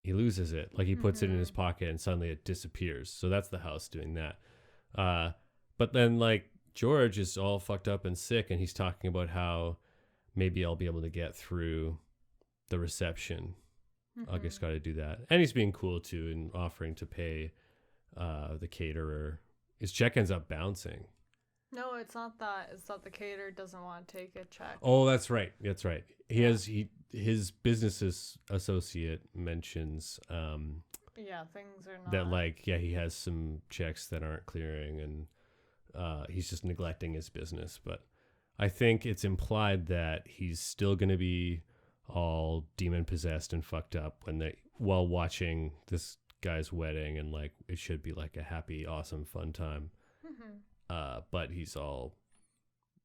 he loses it. Like, he puts it in his pocket, and suddenly it disappears. So that's the house doing that. But then, like, George is all fucked up and sick, and he's talking about how maybe I'll be able to get through the reception. I just got to do that. And he's being cool, too, and offering to pay the caterer. His check ends up bouncing. No, it's not that. It's that the caterer doesn't want to take a check. Oh, that's right. That's right. His business associate mentions things are not that, like, he has some checks that aren't clearing, and he's just neglecting his business. But I think it's implied that he's still going to be all demon possessed and fucked up while watching this guy's wedding, and like it should be like a happy, awesome, fun time. But he's all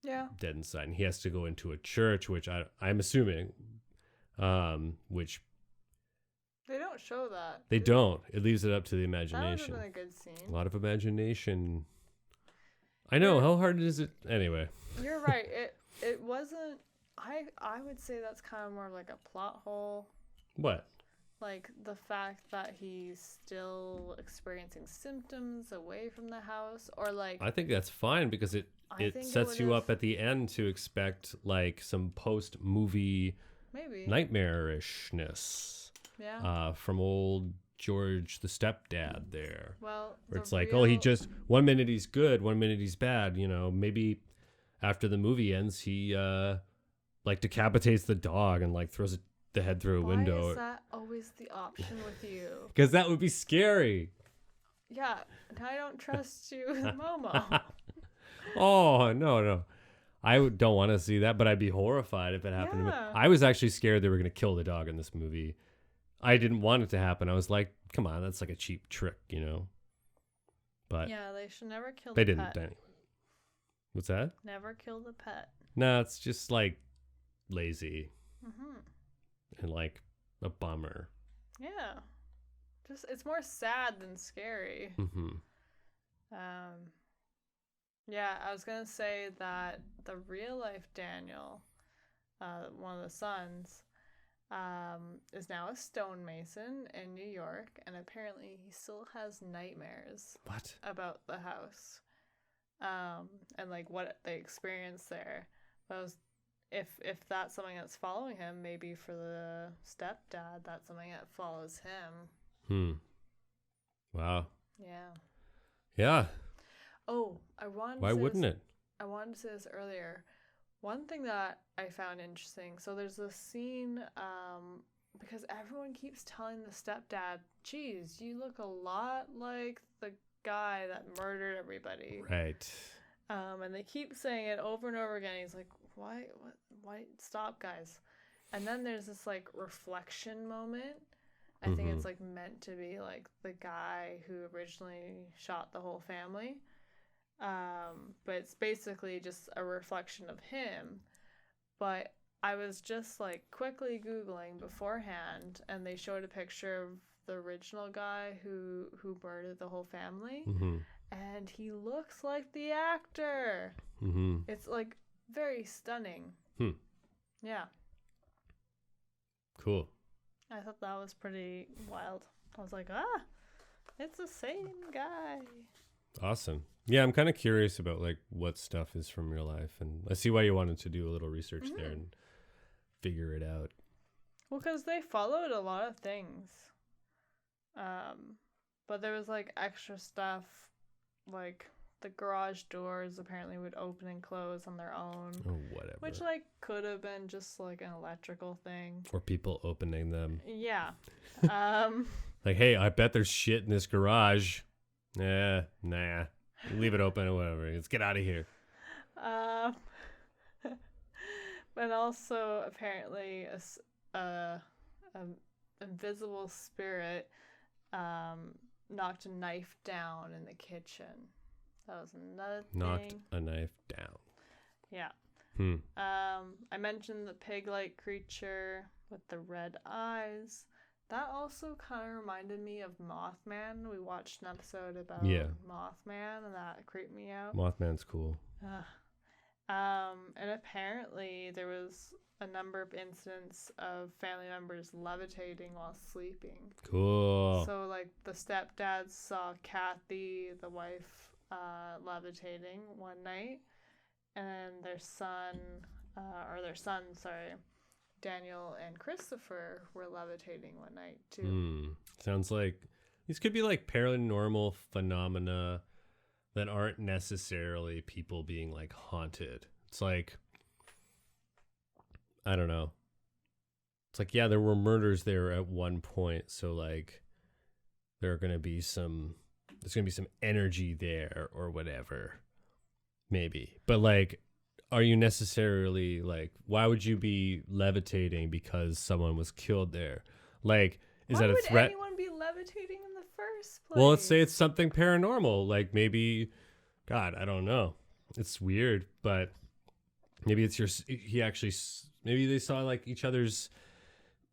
dead inside, and he has to go into a church, which I'm assuming, which they don't show that. They don't. It leaves it up to the imagination. That would have been a good scene. A lot of imagination. I know. How hard is it? Anyway. You're right. It wasn't. I would say that's kind of more like a plot hole. What? Like the fact that he's still experiencing symptoms away from the house, or like. I think that's fine because it sets you up at the end to expect like some post-movie nightmarishness. Yeah. From old George the stepdad there. Well, where it's like, oh, he just 1 minute he's good, 1 minute he's bad. You know, maybe after the movie ends, he like decapitates the dog and like throws the head through a window. Why is that always the option with you? Because that would be scary. Yeah, and I don't trust you with Momo. Oh, no. I don't want to see that, but I'd be horrified if it happened to me. I was actually scared they were going to kill the dog in this movie. I didn't want it to happen. I was like, come on, that's like a cheap trick, you know? But yeah, they should never kill they the didn't pet. anyway. What's that? Never kill the pet. No, it's just like lazy Mm-hmm. and like a bummer. Yeah. Just it's more sad than scary. Mm-hmm. Yeah, I was gonna say that the real life Daniel, one of the sons, is now a stonemason in New York, and apparently he still has nightmares What? about the house, and like what they experienced there. But I was, if that's something that's following him, maybe for the stepdad, that's something that follows him. Wow. Yeah. Yeah. Oh, I wanted. Why wouldn't it? I wanted to say this earlier. One thing that I found interesting. So there's this scene, because everyone keeps telling the stepdad, "Geez, you look a lot like the guy that murdered everybody." Right. And they keep saying it over and over again. He's like, "Why? What? Why? Stop, guys!" And then there's this like reflection moment. I think it's like meant to be like the guy who originally shot the whole family. But it's basically just a reflection of him. But I was just like quickly Googling beforehand, and they showed a picture of the original guy who murdered the whole family, and he looks like the actor. It's like very stunning. Yeah. Cool. I thought that was pretty wild. I was like, it's the same guy. Awesome. Yeah, I'm kind of curious about like what stuff is from real life, and I see why you wanted to do a little research there and figure it out. Well, because they followed a lot of things. But there was like extra stuff, like the garage doors apparently would open and close on their own. Or whatever. Which like could have been just like an electrical thing. Or people opening them. Yeah. Like, hey, I bet there's shit in this garage. Nah. Leave it open or whatever. Let's get out of here. But also apparently a invisible spirit knocked a knife down in the kitchen. That was another thing. Knocked a knife down. Yeah. I mentioned the pig-like creature with the red eyes. That also kind of reminded me of Mothman. We watched an episode about Mothman, and that creeped me out. Mothman's cool. And apparently there was a number of incidents of family members levitating while sleeping. Cool. So, like, the stepdad saw Kathy, the wife, levitating one night, and their sons, Daniel and Christopher, were levitating one night too. Sounds like these could be like paranormal phenomena that aren't necessarily people being like haunted. It's like, I don't know. It's like, yeah, there were murders there at one point, so like there's going to be some energy there or whatever. Maybe. But like, are you necessarily like, why would you be levitating because someone was killed there? Like, is that a threat? Why would anyone be levitating in the first place? Well, let's say it's something paranormal. Like maybe, God, I don't know. It's weird, but maybe it's maybe they saw like each other's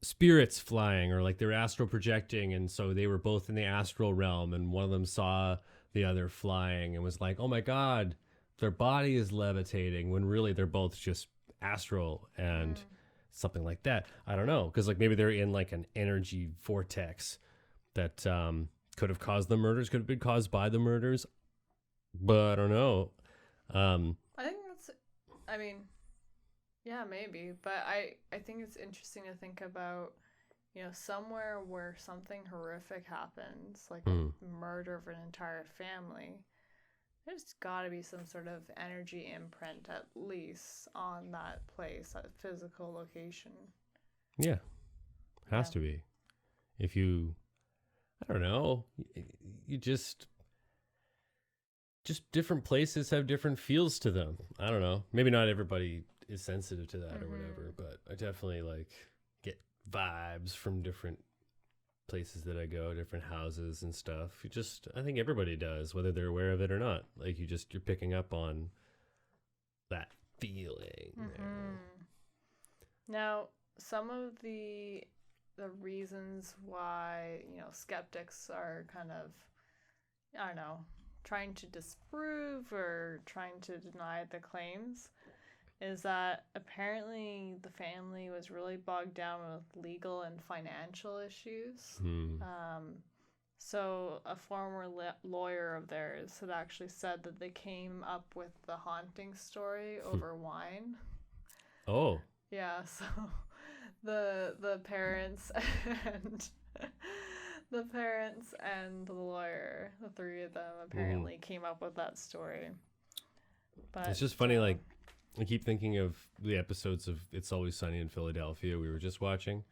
spirits flying, or like they're astral projecting, and so they were both in the astral realm, and one of them saw the other flying and was like, oh my God, their body is levitating, when really they're both just astral and something like that. I don't know, because like maybe they're in like an energy vortex that could have caused the murders, could have been caused by the murders, but I don't know. I think yeah, maybe, but I think it's interesting to think about, somewhere where something horrific happens, like a murder of an entire family. There's got to be some sort of energy imprint, at least, on that place, that physical location. Yeah. Has to be. If you, I don't know, you just different places have different feels to them. I don't know. Maybe not everybody is sensitive to that or whatever, but I definitely like get vibes from different places that I go, different houses and stuff. I think everybody does, whether they're aware of it or not. Like you're picking up on that feeling. Mm-hmm. Now, some of the reasons why, skeptics are kind of, I don't know, trying to disprove or trying to deny the claims is that apparently the family was really bogged down with legal and financial issues. So a former lawyer of theirs had actually said that they came up with the haunting story over wine. Oh. Yeah, so the parents and the lawyer, the three of them apparently came up with that story. But it's just funny, like I keep thinking of the episodes of It's Always Sunny in Philadelphia we were just watching,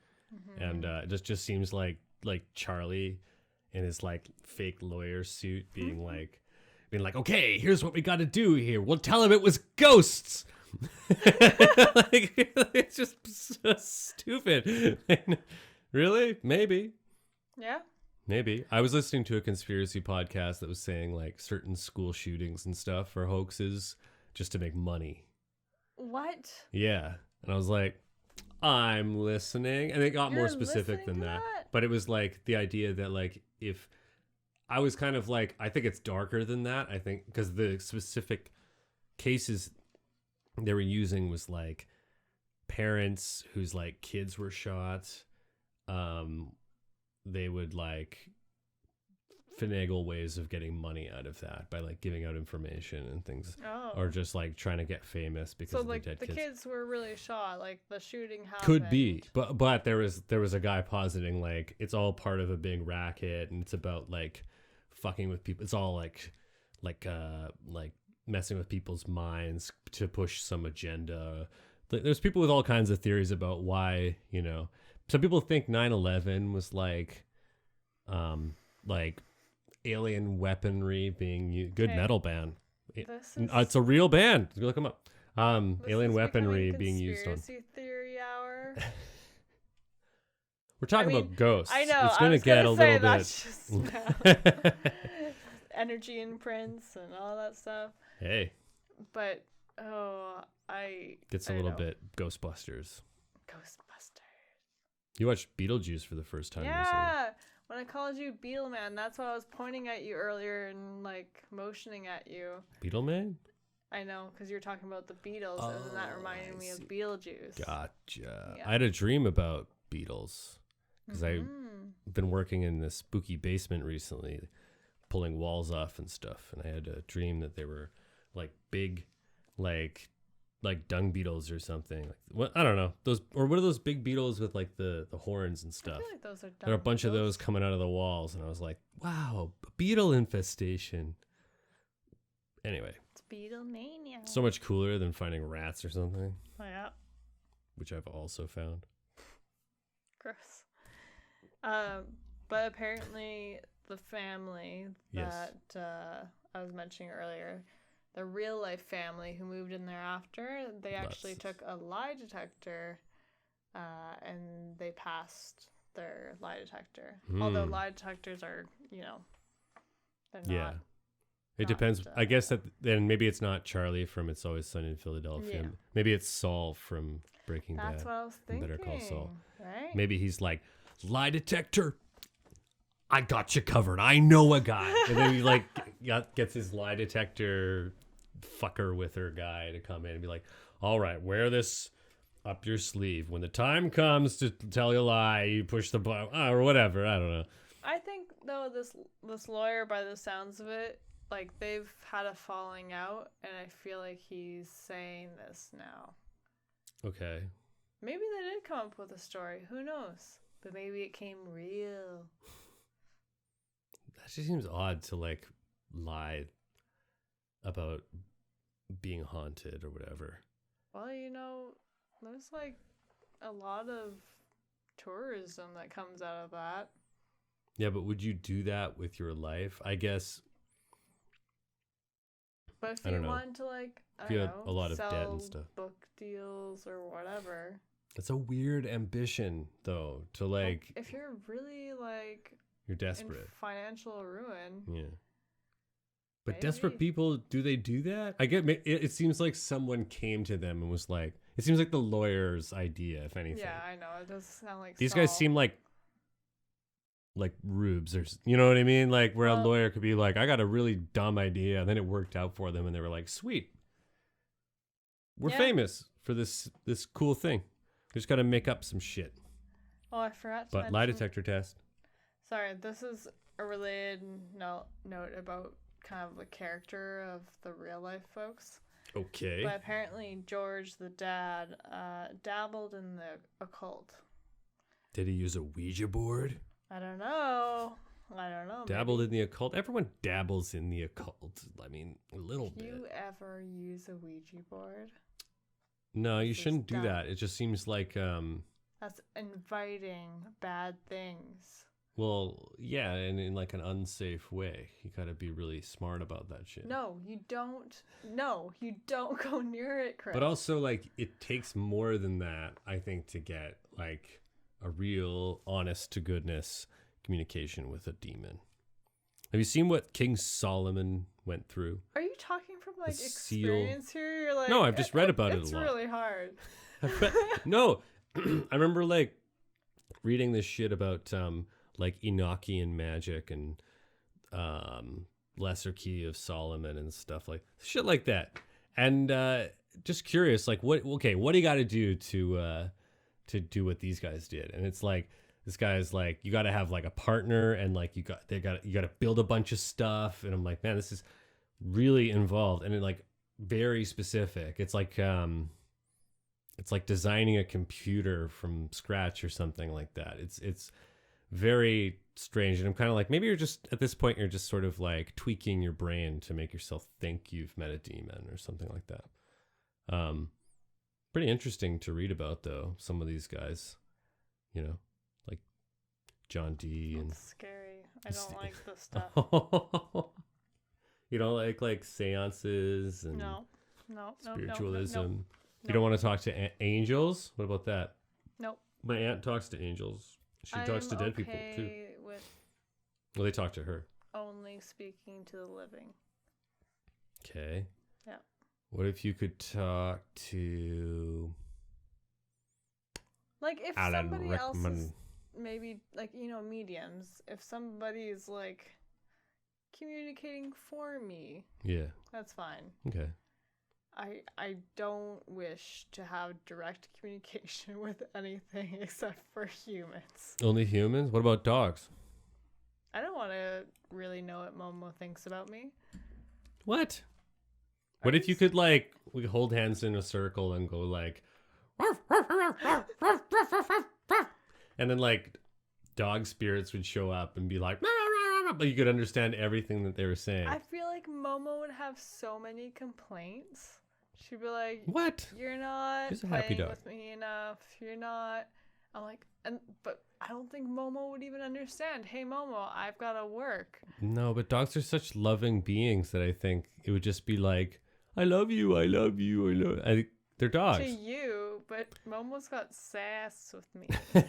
and it just seems like Charlie in his like fake lawyer suit being like, okay, here's what we got to do here. We'll tell him it was ghosts. Like, it's just so stupid. Really? Maybe. Yeah. Maybe. I was listening to a conspiracy podcast that was saying like certain school shootings and stuff are hoaxes just to make money. What? Yeah. And I was like, I'm listening. And it got more specific than that. But it was like the idea that like if I was kind of like, I think it's darker than that. I think because the specific cases they were using was like parents whose like kids were shot. They would like finagle ways of getting money out of that by like giving out information and things, or just like trying to get famous because of like the dead the kids were really shot, like the shooting happened. Could be, but there was a guy positing like it's all part of a big racket and it's about like fucking with people. It's all like messing with people's minds to push some agenda. There's people with all kinds of theories about why, some people think 9/11 was like alien weaponry being used. Good metal band. It's a real band. Look them up. Alien weaponry being used on. Conspiracy theory hour. We're talking about ghosts. I know. It's going to get a little bit. Energy imprints and all that stuff. Hey. But gets a little bit Ghostbusters. Ghostbusters. You watched Beetlejuice for the first time recently. Yeah. When I called you Beetleman, that's why I was pointing at you earlier and like motioning at you. Beetleman? I know, because you're talking about the Beatles, and then that reminded me of Beetlejuice. Gotcha. Yeah. I had a dream about Beatles because I've been working in this spooky basement recently, pulling walls off and stuff, and I had a dream that they were like big, like dung beetles or something. Like, what, I don't know, those, or what are those big beetles with like the horns and stuff? I feel like those are dung there are a bunch beetles. of those coming out of the walls, and I was like, wow, a beetle infestation. Anyway, it's Beatlemania. So much cooler than finding rats or something. Oh, yeah. Which I've also found. Gross. But apparently the family that I was mentioning earlier, the real life family who moved in there after, they actually took a lie detector and they passed their lie detector. Although lie detectors are, they're not. It depends. I guess that then maybe it's not Charlie from It's Always Sunny in Philadelphia. Yeah. Maybe it's Saul from Breaking Bad. That's what I was thinking. Better Call Saul. Right? Maybe he's like, lie detector, I got you covered. I know a guy. And then he like gets his lie detector fucker with her guy to come in and be like, all right, wear this up your sleeve. When the time comes to tell you a lie, you push the button or whatever. I don't know. I think though this lawyer, by the sounds of it, like they've had a falling out, and I feel like he's saying this now. Okay. Maybe they did come up with a story. Who knows? But maybe it came real. That just seems odd to like lie about being haunted or whatever. Well, there's like a lot of tourism that comes out of that. Yeah, but would you do that with your life? I guess. But if you want to, like, if you had a lot of debt and stuff, book deals or whatever. That's a weird ambition, though, to like. If you're really like You're in desperate. financial ruin, Yeah. But maybe. desperate people, do they do that? I get it seems like someone came to them and was like, it seems like the lawyer's idea, if anything. Yeah, I know. It does sound like These guys seem like rubes, or you know what I mean? Like where a lawyer could be like, I got a really dumb idea, and then it worked out for them, and they were like, sweet, we're famous for this cool thing. We just got to make up some shit. Oh, I forgot to But mention, lie detector test. Sorry, this is a related note about kind of the character of the real life folks. Okay. But apparently George, the dad, dabbled in the occult. Did he use a Ouija board? I don't know. Dabbled in the occult? Everyone dabbles in the occult. I mean, a little bit. You ever use a Ouija board? No, you shouldn't do that. It just seems like... That's inviting bad things. Well, yeah, and in like an unsafe way. You gotta be really smart about that shit. No, you don't. No, you don't go near it, Chris. But also, like, it takes more than that, I think, to get like a real, honest to goodness communication with a demon. Have you seen what King Solomon went through? Are you talking from like seal. experience here? You're like, No, I've just read about it a lot. It's really hard. No, I remember like reading this shit about like Enochian magic and Lesser Key of Solomon and stuff like shit like that. And just curious, like what do you got to do to do what these guys did? And it's like this guy's like, you got to have like a partner, and like you got to build a bunch of stuff. And I'm like, man, this is really involved and like very specific. It's like designing a computer from scratch or something like that. It's very strange. And I'm kind of like, maybe you're just, at this point, you're just sort of like tweaking your brain to make yourself think you've met a demon or something like that. Pretty interesting to read about, though, some of these guys, you know, like John D. and scary. I don't like this stuff. You don't like seances and no, spiritualism. No. You don't want to talk to angels? What about that? Nope. My aunt talks to angels. She talks to dead people too. With Well, they talk to her. only speaking to the living. Okay. Yeah. What if you could talk to Like if Alan somebody else is Rickman? maybe like, mediums, if somebody's like communicating for me, Yeah. that's fine. Okay. I don't wish to have direct communication with anything except for humans. Only humans? What about dogs? I don't want to really know what Momo thinks about me. What? What if you could like we hold hands in a circle and go like and then like dog spirits would show up and be like but you could understand everything that they were saying. I feel like Momo would have so many complaints. She'd be like, What? You're not She's a happy playing dog. with me enough. You're not. I'm like, but I don't think Momo would even understand. Hey, Momo, I've got to work. No, but dogs are such loving beings that I think it would just be like, I love you, I love you, I love. They're dogs. To you, but Momo's got sass with me.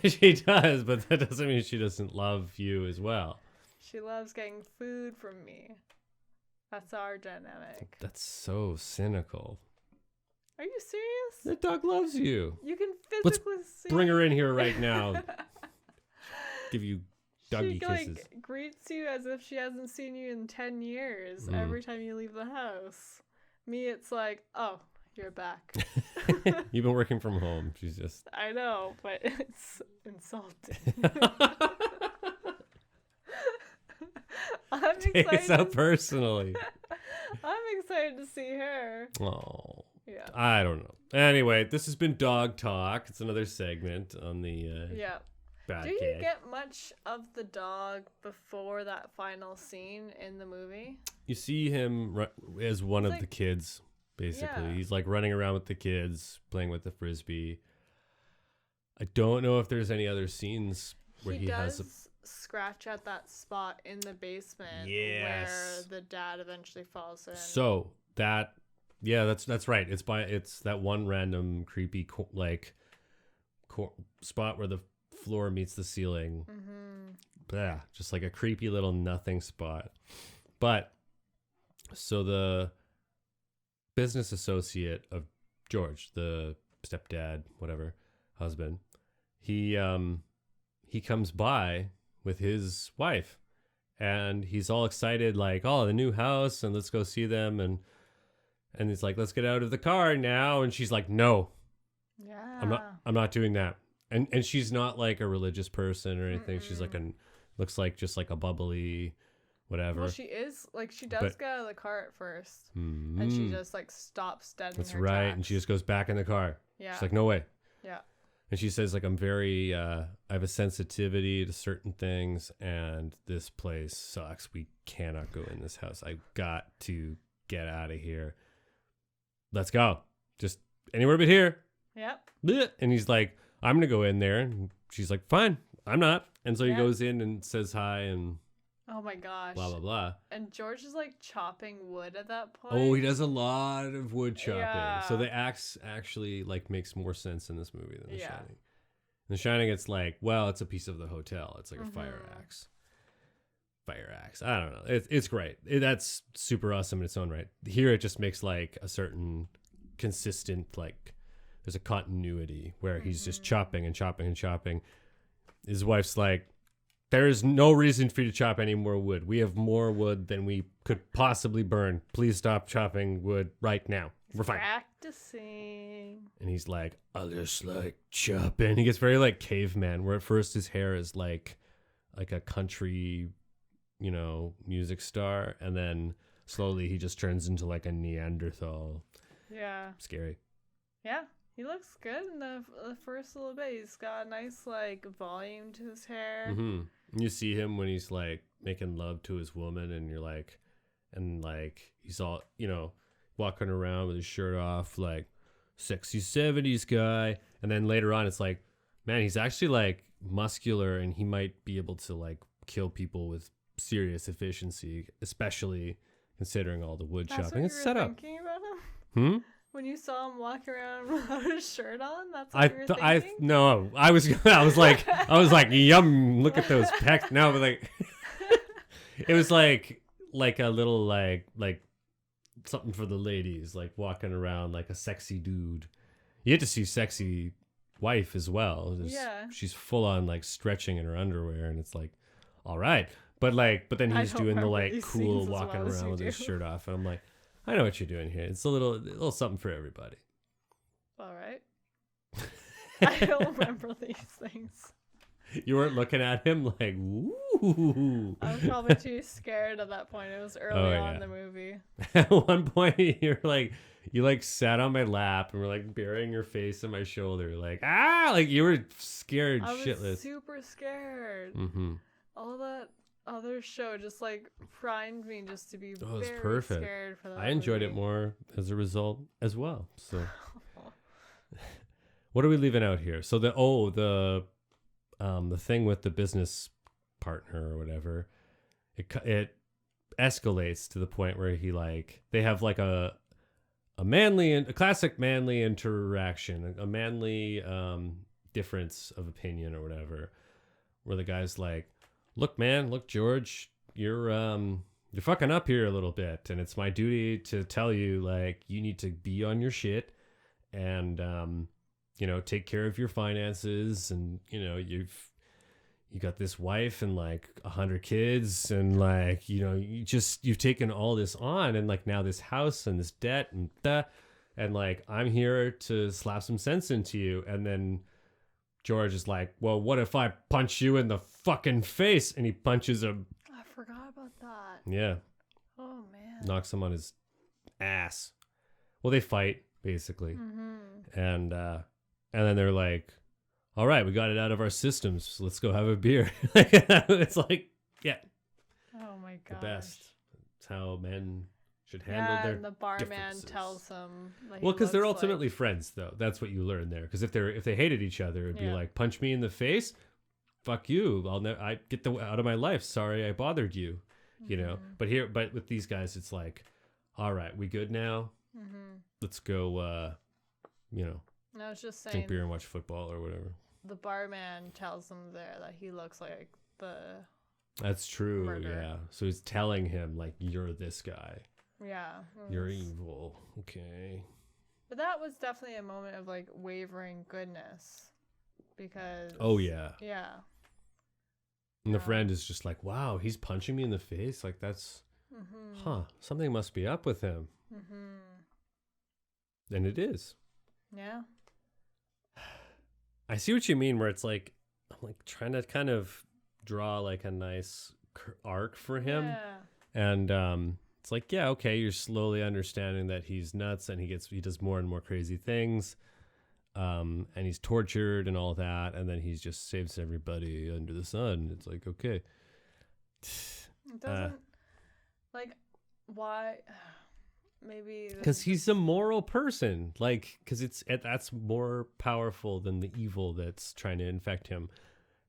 She does, but that doesn't mean she doesn't love you as well. She loves getting food from me. That's our dynamic. That's so cynical. Are you serious? The dog loves you. You can Let's physically see. Bring her in here right now. Give you doggy She kisses. like greets you as if she hasn't seen you in 10 years every time you leave the house. Me, it's like, oh, you're back. You've been working from home. She's just. I know, but it's insulting. I'm Take it so excited. personally. I'm excited to see her. Oh. Yeah. I don't know. Anyway, this has been Dog Talk. It's another segment on the Yeah. Bad Do you Gag. get much of the dog before that final scene in the movie? You see him as one of like- the kids, basically. Yeah. He's like running around with the kids, playing with the frisbee. I don't know if there's any other scenes where he does has scratch at that spot in the basement Yes. where the dad eventually falls in. So that's right. It's that one random creepy like spot where the floor meets the ceiling. Yeah, just like a creepy little nothing spot. But so the business associate of George, the stepdad, whatever, husband, he comes by with his wife, and he's all excited, like, oh, the new house, and let's go see them, and he's like, let's get out of the car now, and she's like, no, I'm not doing that, and she's not like a religious person or anything. She's like looks like just like a bubbly whatever. Well, she is, like, she does get out of the car at first, and she just, like, stops dead in her That's right, tracks. and she just goes back in the car. Yeah. She's like, no way. Yeah. And she says, like, I'm very, I have a sensitivity to certain things, and this place sucks. We cannot go in this house. I've got to get out of here. Let's go. Just anywhere but here. Yep. Blech. And he's like, I'm going to go in there. And she's like, fine, I'm not. And so he goes in and says hi and oh my gosh. blah, blah, blah. And George is like chopping wood at that point. Oh, he does a lot of wood chopping. Yeah. So the axe actually like makes more sense in this movie than The Yeah. Shining. In The Shining, it's like, well, it's a piece of the hotel. It's like a fire axe. Fire axe. I don't know. It's great. That's super awesome in its own right. Here, it just makes like a certain consistent, like, there's a continuity where he's just chopping and chopping and chopping. His wife's like, there is no reason for you to chop any more wood. We have more wood than we could possibly burn. Please stop chopping wood right now. We're fine. Practicing. And he's like, I just like chopping. He gets very like caveman, where at first his hair is like a country, you know, music star. And then slowly he just turns into like a Neanderthal. Yeah. Scary. Yeah. He looks good in the first little bit. He's got a nice, like, volume to his hair. Mm-hmm. You see him when he's, like, making love to his woman, and you're like, and, like, he's all, you know, walking around with his shirt off, like, sexy 70s guy. And then later on, it's like, man, he's actually, like, muscular, and he might be able to, like, kill people with serious efficiency, especially considering all the wood chopping. It's set up. Thinking about him? When you saw him walk around without his shirt on, that's what you were thinking? No, I was like, yum, look at those pecs. No, but like, it was like a little like something for the ladies, like walking around like a sexy dude. You get to see sexy wife as well. She's full on like stretching in her underwear, and it's like, all right, but then he's doing the like cool walking around with his shirt off, and I'm like, I know what you're doing here. It's a little something for everybody. All right. I don't remember these things. You weren't looking at him like, ooh. I was probably too scared at that point. It was early on in the movie. At one point, you sat on my lap and were like burying your face in my shoulder, like, like you were scared shitless. I was super scared. Mm-hmm. All that other show just like primed me just to be very scared for that. I enjoyed it more as a result as well. So what are we leaving out here? So the thing with the business partner or whatever, it escalates to the point where they have like a classic manly interaction, a manly difference of opinion or whatever, where the guy's like, look, George, you're fucking up here a little bit, and it's my duty to tell you, like, you need to be on your shit and, you know, take care of your finances, and, you know, you got this wife and like 100 kids, and like, you know, you've taken all this on, and like now this house and this debt and like, I'm here to slap some sense into you. And then George is like, well, what if I punch you in the fucking face? And he punches him. I forgot about that. Yeah. Oh, man. Knocks him on his ass. Well, they fight, basically. Mm-hmm. And then they're like, all right, we got it out of our systems. So let's go have a beer. It's like, yeah. Oh, my God. The best. It's how men should handle their and the barman differences. tells him. Like, well, because they're ultimately friends, though. That's what you learn there. Because if they hated each other, it'd be like, punch me in the face, fuck you. I get out of my life. Sorry, I bothered you. You know. But with these guys, it's like, all right, we good now. Let's go. You know, And I was just saying, drink beer and watch football or whatever. the barman tells him there that he looks like the That's true. murderer. Yeah. So he's telling him like, you're this guy. Yeah. You're evil. Okay. But that was definitely a moment of like wavering goodness, because. Oh yeah. Yeah. And the friend is just like, wow, he's punching me in the face. Like that's, something must be up with him. And it is. Yeah. I see what you mean, where it's like, I'm like trying to kind of draw like a nice arc for him. Yeah. And it's like, yeah, okay, you're slowly understanding that he's nuts and he does more and more crazy things. And he's tortured and all that, and then he just saves everybody under the sun. It's like, okay. It doesn't like why maybe because he's a moral person, like, because that's more powerful than the evil that's trying to infect him.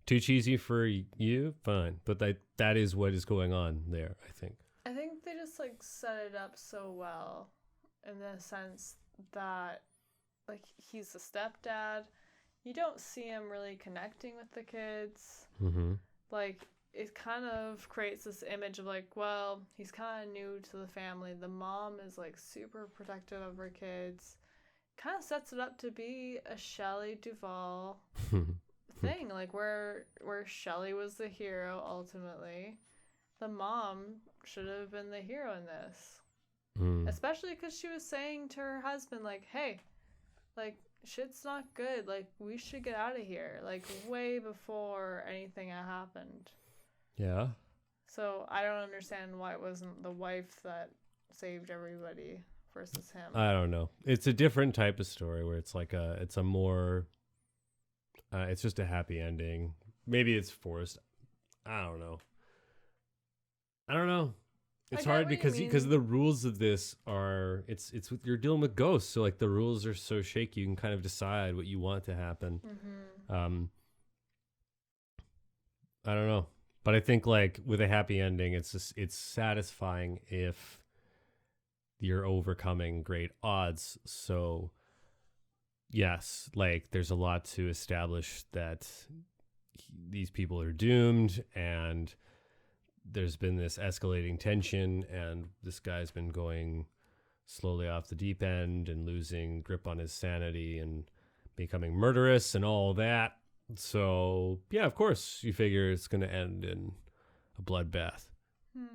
Too cheesy for you, fine, but that is what is going on there. I think they just like set it up so well in the sense that like he's the stepdad. You don't see him really connecting with the kids. Like it kind of creates this image of like, well, he's kind of new to the family. The mom is like super protective of her kids. Kind of sets it up to be a Shelley Duvall thing, like where Shelley was the hero ultimately. The mom should have been the hero in this, especially because she was saying to her husband like, hey, like shit's not good, like we should get out of here, like way before anything had happened. Yeah. So I don't understand why it wasn't the wife that saved everybody versus him. I don't know. It's a different type of story where it's like it's a more, it's just a happy ending. Maybe it's forced. I don't know. It's hard because the rules of this are, you're dealing with ghosts. So like the rules are so shaky. You can kind of decide what you want to happen. I don't know. But I think like with a happy ending, it's satisfying if you're overcoming great odds. So yes, like there's a lot to establish that these people are doomed, and there's been this escalating tension, and this guy's been going slowly off the deep end and losing grip on his sanity and becoming murderous and all that. So, yeah, of course, you figure it's going to end in a bloodbath.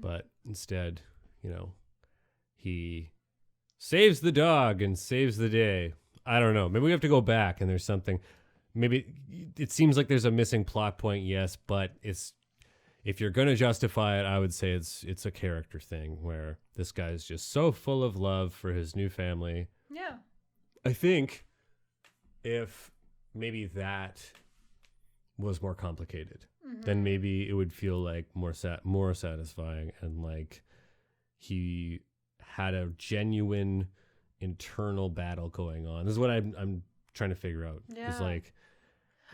But instead, he saves the dog and saves the day. I don't know. Maybe we have to go back and there's something. Maybe it seems like there's a missing plot point, yes, but if you're going to justify it, I would say it's a character thing where this guy's just so full of love for his new family. Yeah. I think if maybe that was more complicated, then maybe it would feel like more satisfying, and like he had a genuine internal battle going on. This is what I'm trying to figure out. Yeah. It's like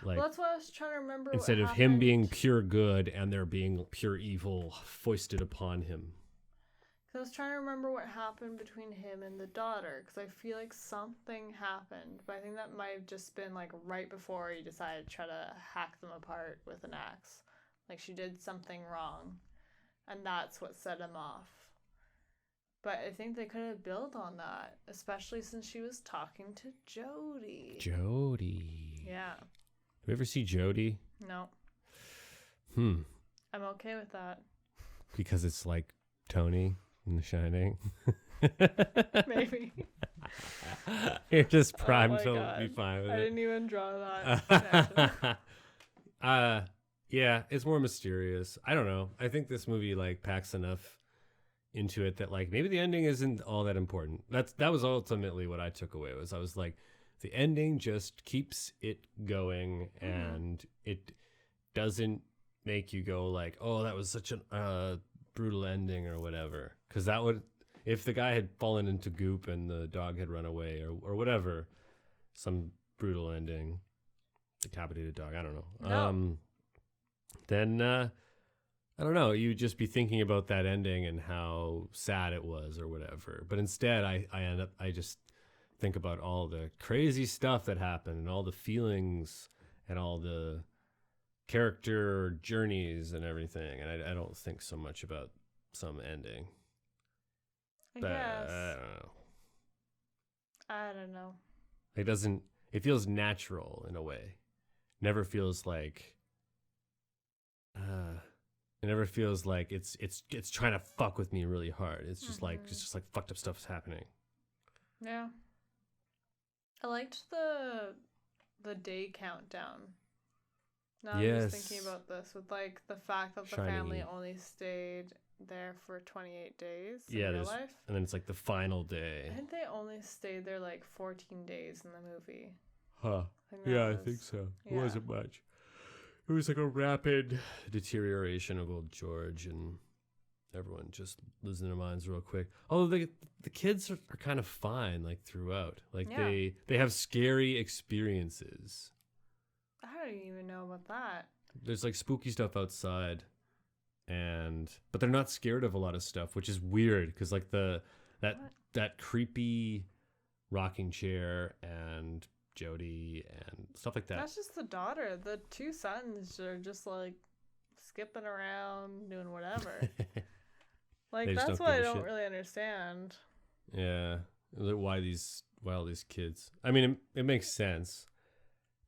well, that's what I was trying to remember. Instead of him being pure good and there being pure evil foisted upon him. I was trying to remember what happened between him and the daughter, because I feel like something happened, but I think that might have just been like right before he decided to try to hack them apart with an axe. Like she did something wrong, and that's what set him off. But I think they could have built on that, especially since she was talking to Jody. Yeah. Do we ever see Jody? No. I'm okay with that. Because it's like Tony in The Shining. Maybe. You're just primed to be fine with it. I didn't even draw that. Yeah, it's more mysterious. I don't know. I think this movie like packs enough into it that like maybe the ending isn't all that important. That was ultimately what I took away. I was like, the ending just keeps it going, and it doesn't make you go like, oh, that was such a brutal ending or whatever. Because that would, if the guy had fallen into goop and the dog had run away or whatever, some brutal ending, decapitated dog, I don't know. No. Then I don't know, you'd just be thinking about that ending and how sad it was or whatever. But instead, I think about all the crazy stuff that happened and all the feelings and all the character journeys and everything. And I don't think so much about some ending. I But guess. I don't know. I don't know. It feels natural in a way. Never feels like it never feels like it's trying to fuck with me really hard. It's just like fucked up stuff's happening. Yeah. I liked the day countdown. Now I'm just thinking about this with like the fact that the family only stayed there for 28 days in real life. And then it's like the final day. I think they only stayed there like 14 days in the movie. Huh. I think so. It wasn't much. It was like a rapid deterioration of old George, and everyone just losing their minds real quick. Although the kids are kind of fine, like throughout. Like they have scary experiences. I don't even know about that. There's like spooky stuff outside, but they're not scared of a lot of stuff, which is weird because like that creepy rocking chair and Jody and stuff like that. That's just the daughter. The two sons are just like skipping around, doing whatever. Like that's what I don't really understand. Yeah, why all these kids? I mean, it makes sense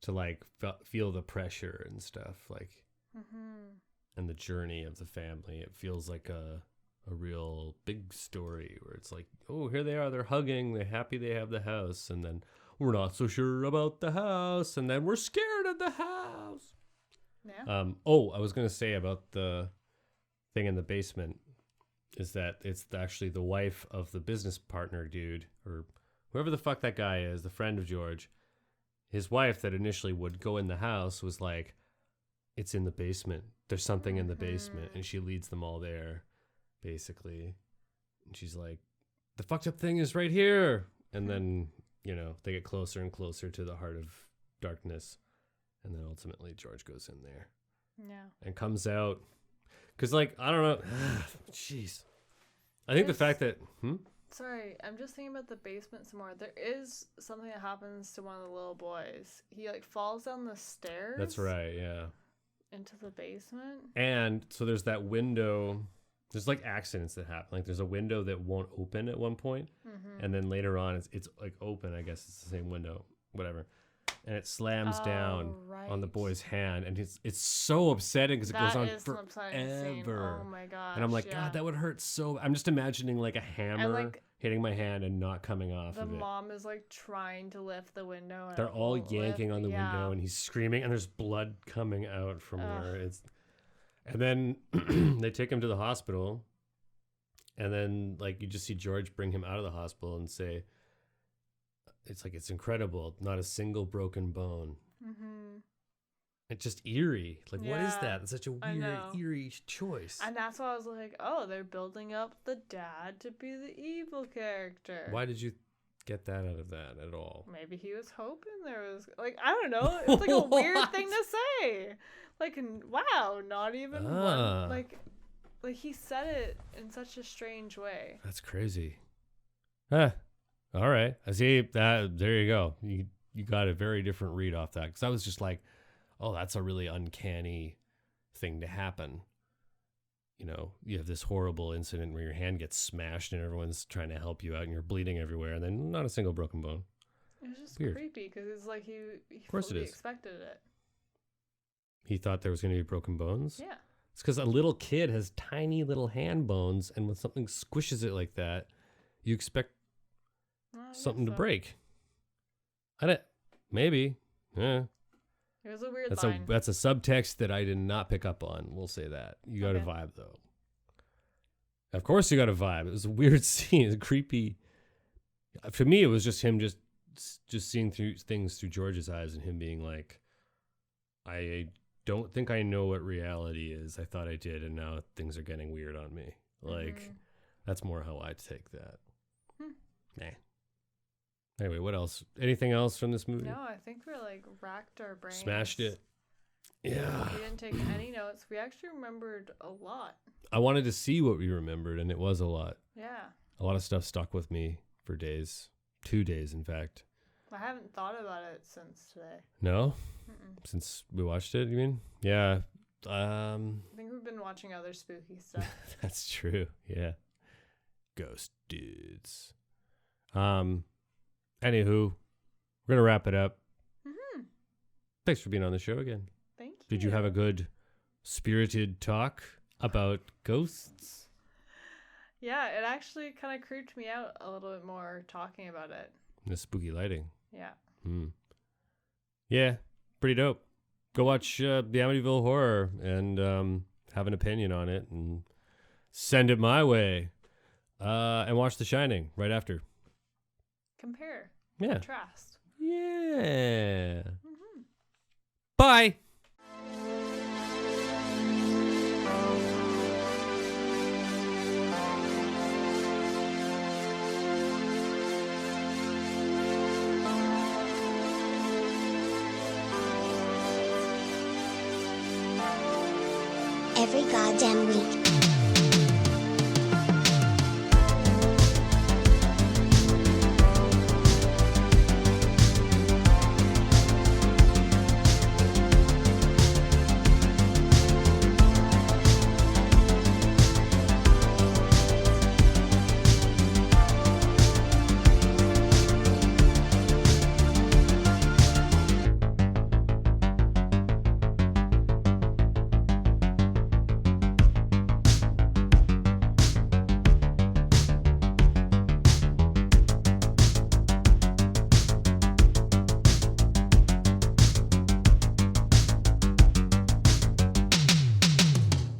to like feel the pressure and stuff, like, and the journey of the family. It feels like a real big story where it's like, oh, here they are, they're hugging, they're happy they have the house, and then we're not so sure about the house, and then we're scared of the house. Yeah. I was gonna say about the thing in the basement is that it's actually the wife of the business partner dude, or whoever the fuck that guy is, the friend of George. His wife that initially would go in the house was like, it's in the basement. There's something in the basement. And she leads them all there, basically. And she's like, the fucked up thing is right here. And then, they get closer and closer to the heart of darkness. And then ultimately George goes in there. Yeah. And comes out. Because, like, I don't know. Jeez. I think the fact that... Sorry, I'm just thinking about the basement some more. There is something that happens to one of the little boys. He like falls down the stairs. That's right, yeah. Into the basement. And so there's that window. There's like accidents that happen. Like there's a window that won't open at one point, and then later on it's like open. I guess it's the same window, whatever. And it slams down on the boy's hand, and it's so upsetting because it goes on forever. Oh my gosh! And I'm like, God, that would hurt so. I'm just imagining like a hammer hitting my hand and not coming off of it. The mom is like trying to lift the window. They're all yanking on the window, and he's screaming, and there's blood coming out from where it's. And then they take him to the hospital, and then like you just see George bring him out of the hospital and say, it's like, it's incredible. Not a single broken bone. Mm-hmm. It's just eerie. Like, what is that? It's such a weird, eerie choice. And that's why I was like, oh, they're building up the dad to be the evil character. Why did you get that out of that at all? Maybe he was hoping there was, like, I don't know. It's like a weird thing to say. Like, wow, not even one. Like he said it in such a strange way. That's crazy. All right. I see that. There you go. You got a very different read off that. Because I was just like, oh, that's a really uncanny thing to happen. You have this horrible incident where your hand gets smashed and everyone's trying to help you out and you're bleeding everywhere and then not a single broken bone. It was just creepy because it's like he fully expected it. He thought there was going to be broken bones? Yeah. It's because a little kid has tiny little hand bones, and when something squishes it like that, you expect something to break. Maybe. Yeah. It was a weird line. That's a subtext that I did not pick up on. We'll say that. You got a vibe, though. Of course you got a vibe. It was a weird scene. It's creepy. For me, it was just him just seeing through things through George's eyes and him being like, I don't think I know what reality is. I thought I did, and now things are getting weird on me. Like, that's more how I take that. Nah. Anyway, what else? Anything else from this movie? No, I think we're like racked our brains. Smashed it. Yeah. We didn't take any notes. We actually remembered a lot. I wanted to see what we remembered, and it was a lot. Yeah. A lot of stuff stuck with me for days. 2 days, in fact. I haven't thought about it since today. No? Mm-mm. Since we watched it, you mean? Yeah. I think we've been watching other spooky stuff. That's true. Yeah. Ghost dudes. Anywho, we're going to wrap it up. Mm-hmm. Thanks for being on the show again. Thank you. Did you have a good spirited talk about ghosts? Yeah, it actually kind of creeped me out a little bit more talking about it. The spooky lighting. Yeah. Yeah, pretty dope. Go watch the Amityville Horror and have an opinion on it and send it my way. And watch The Shining right after. Compare. Yeah. Contrast. Yeah. Mm-hmm. Bye. Every goddamn week.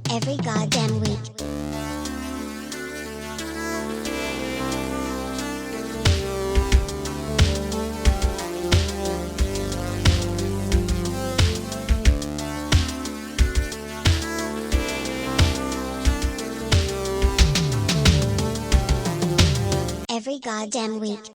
Every goddamn week. Every goddamn week.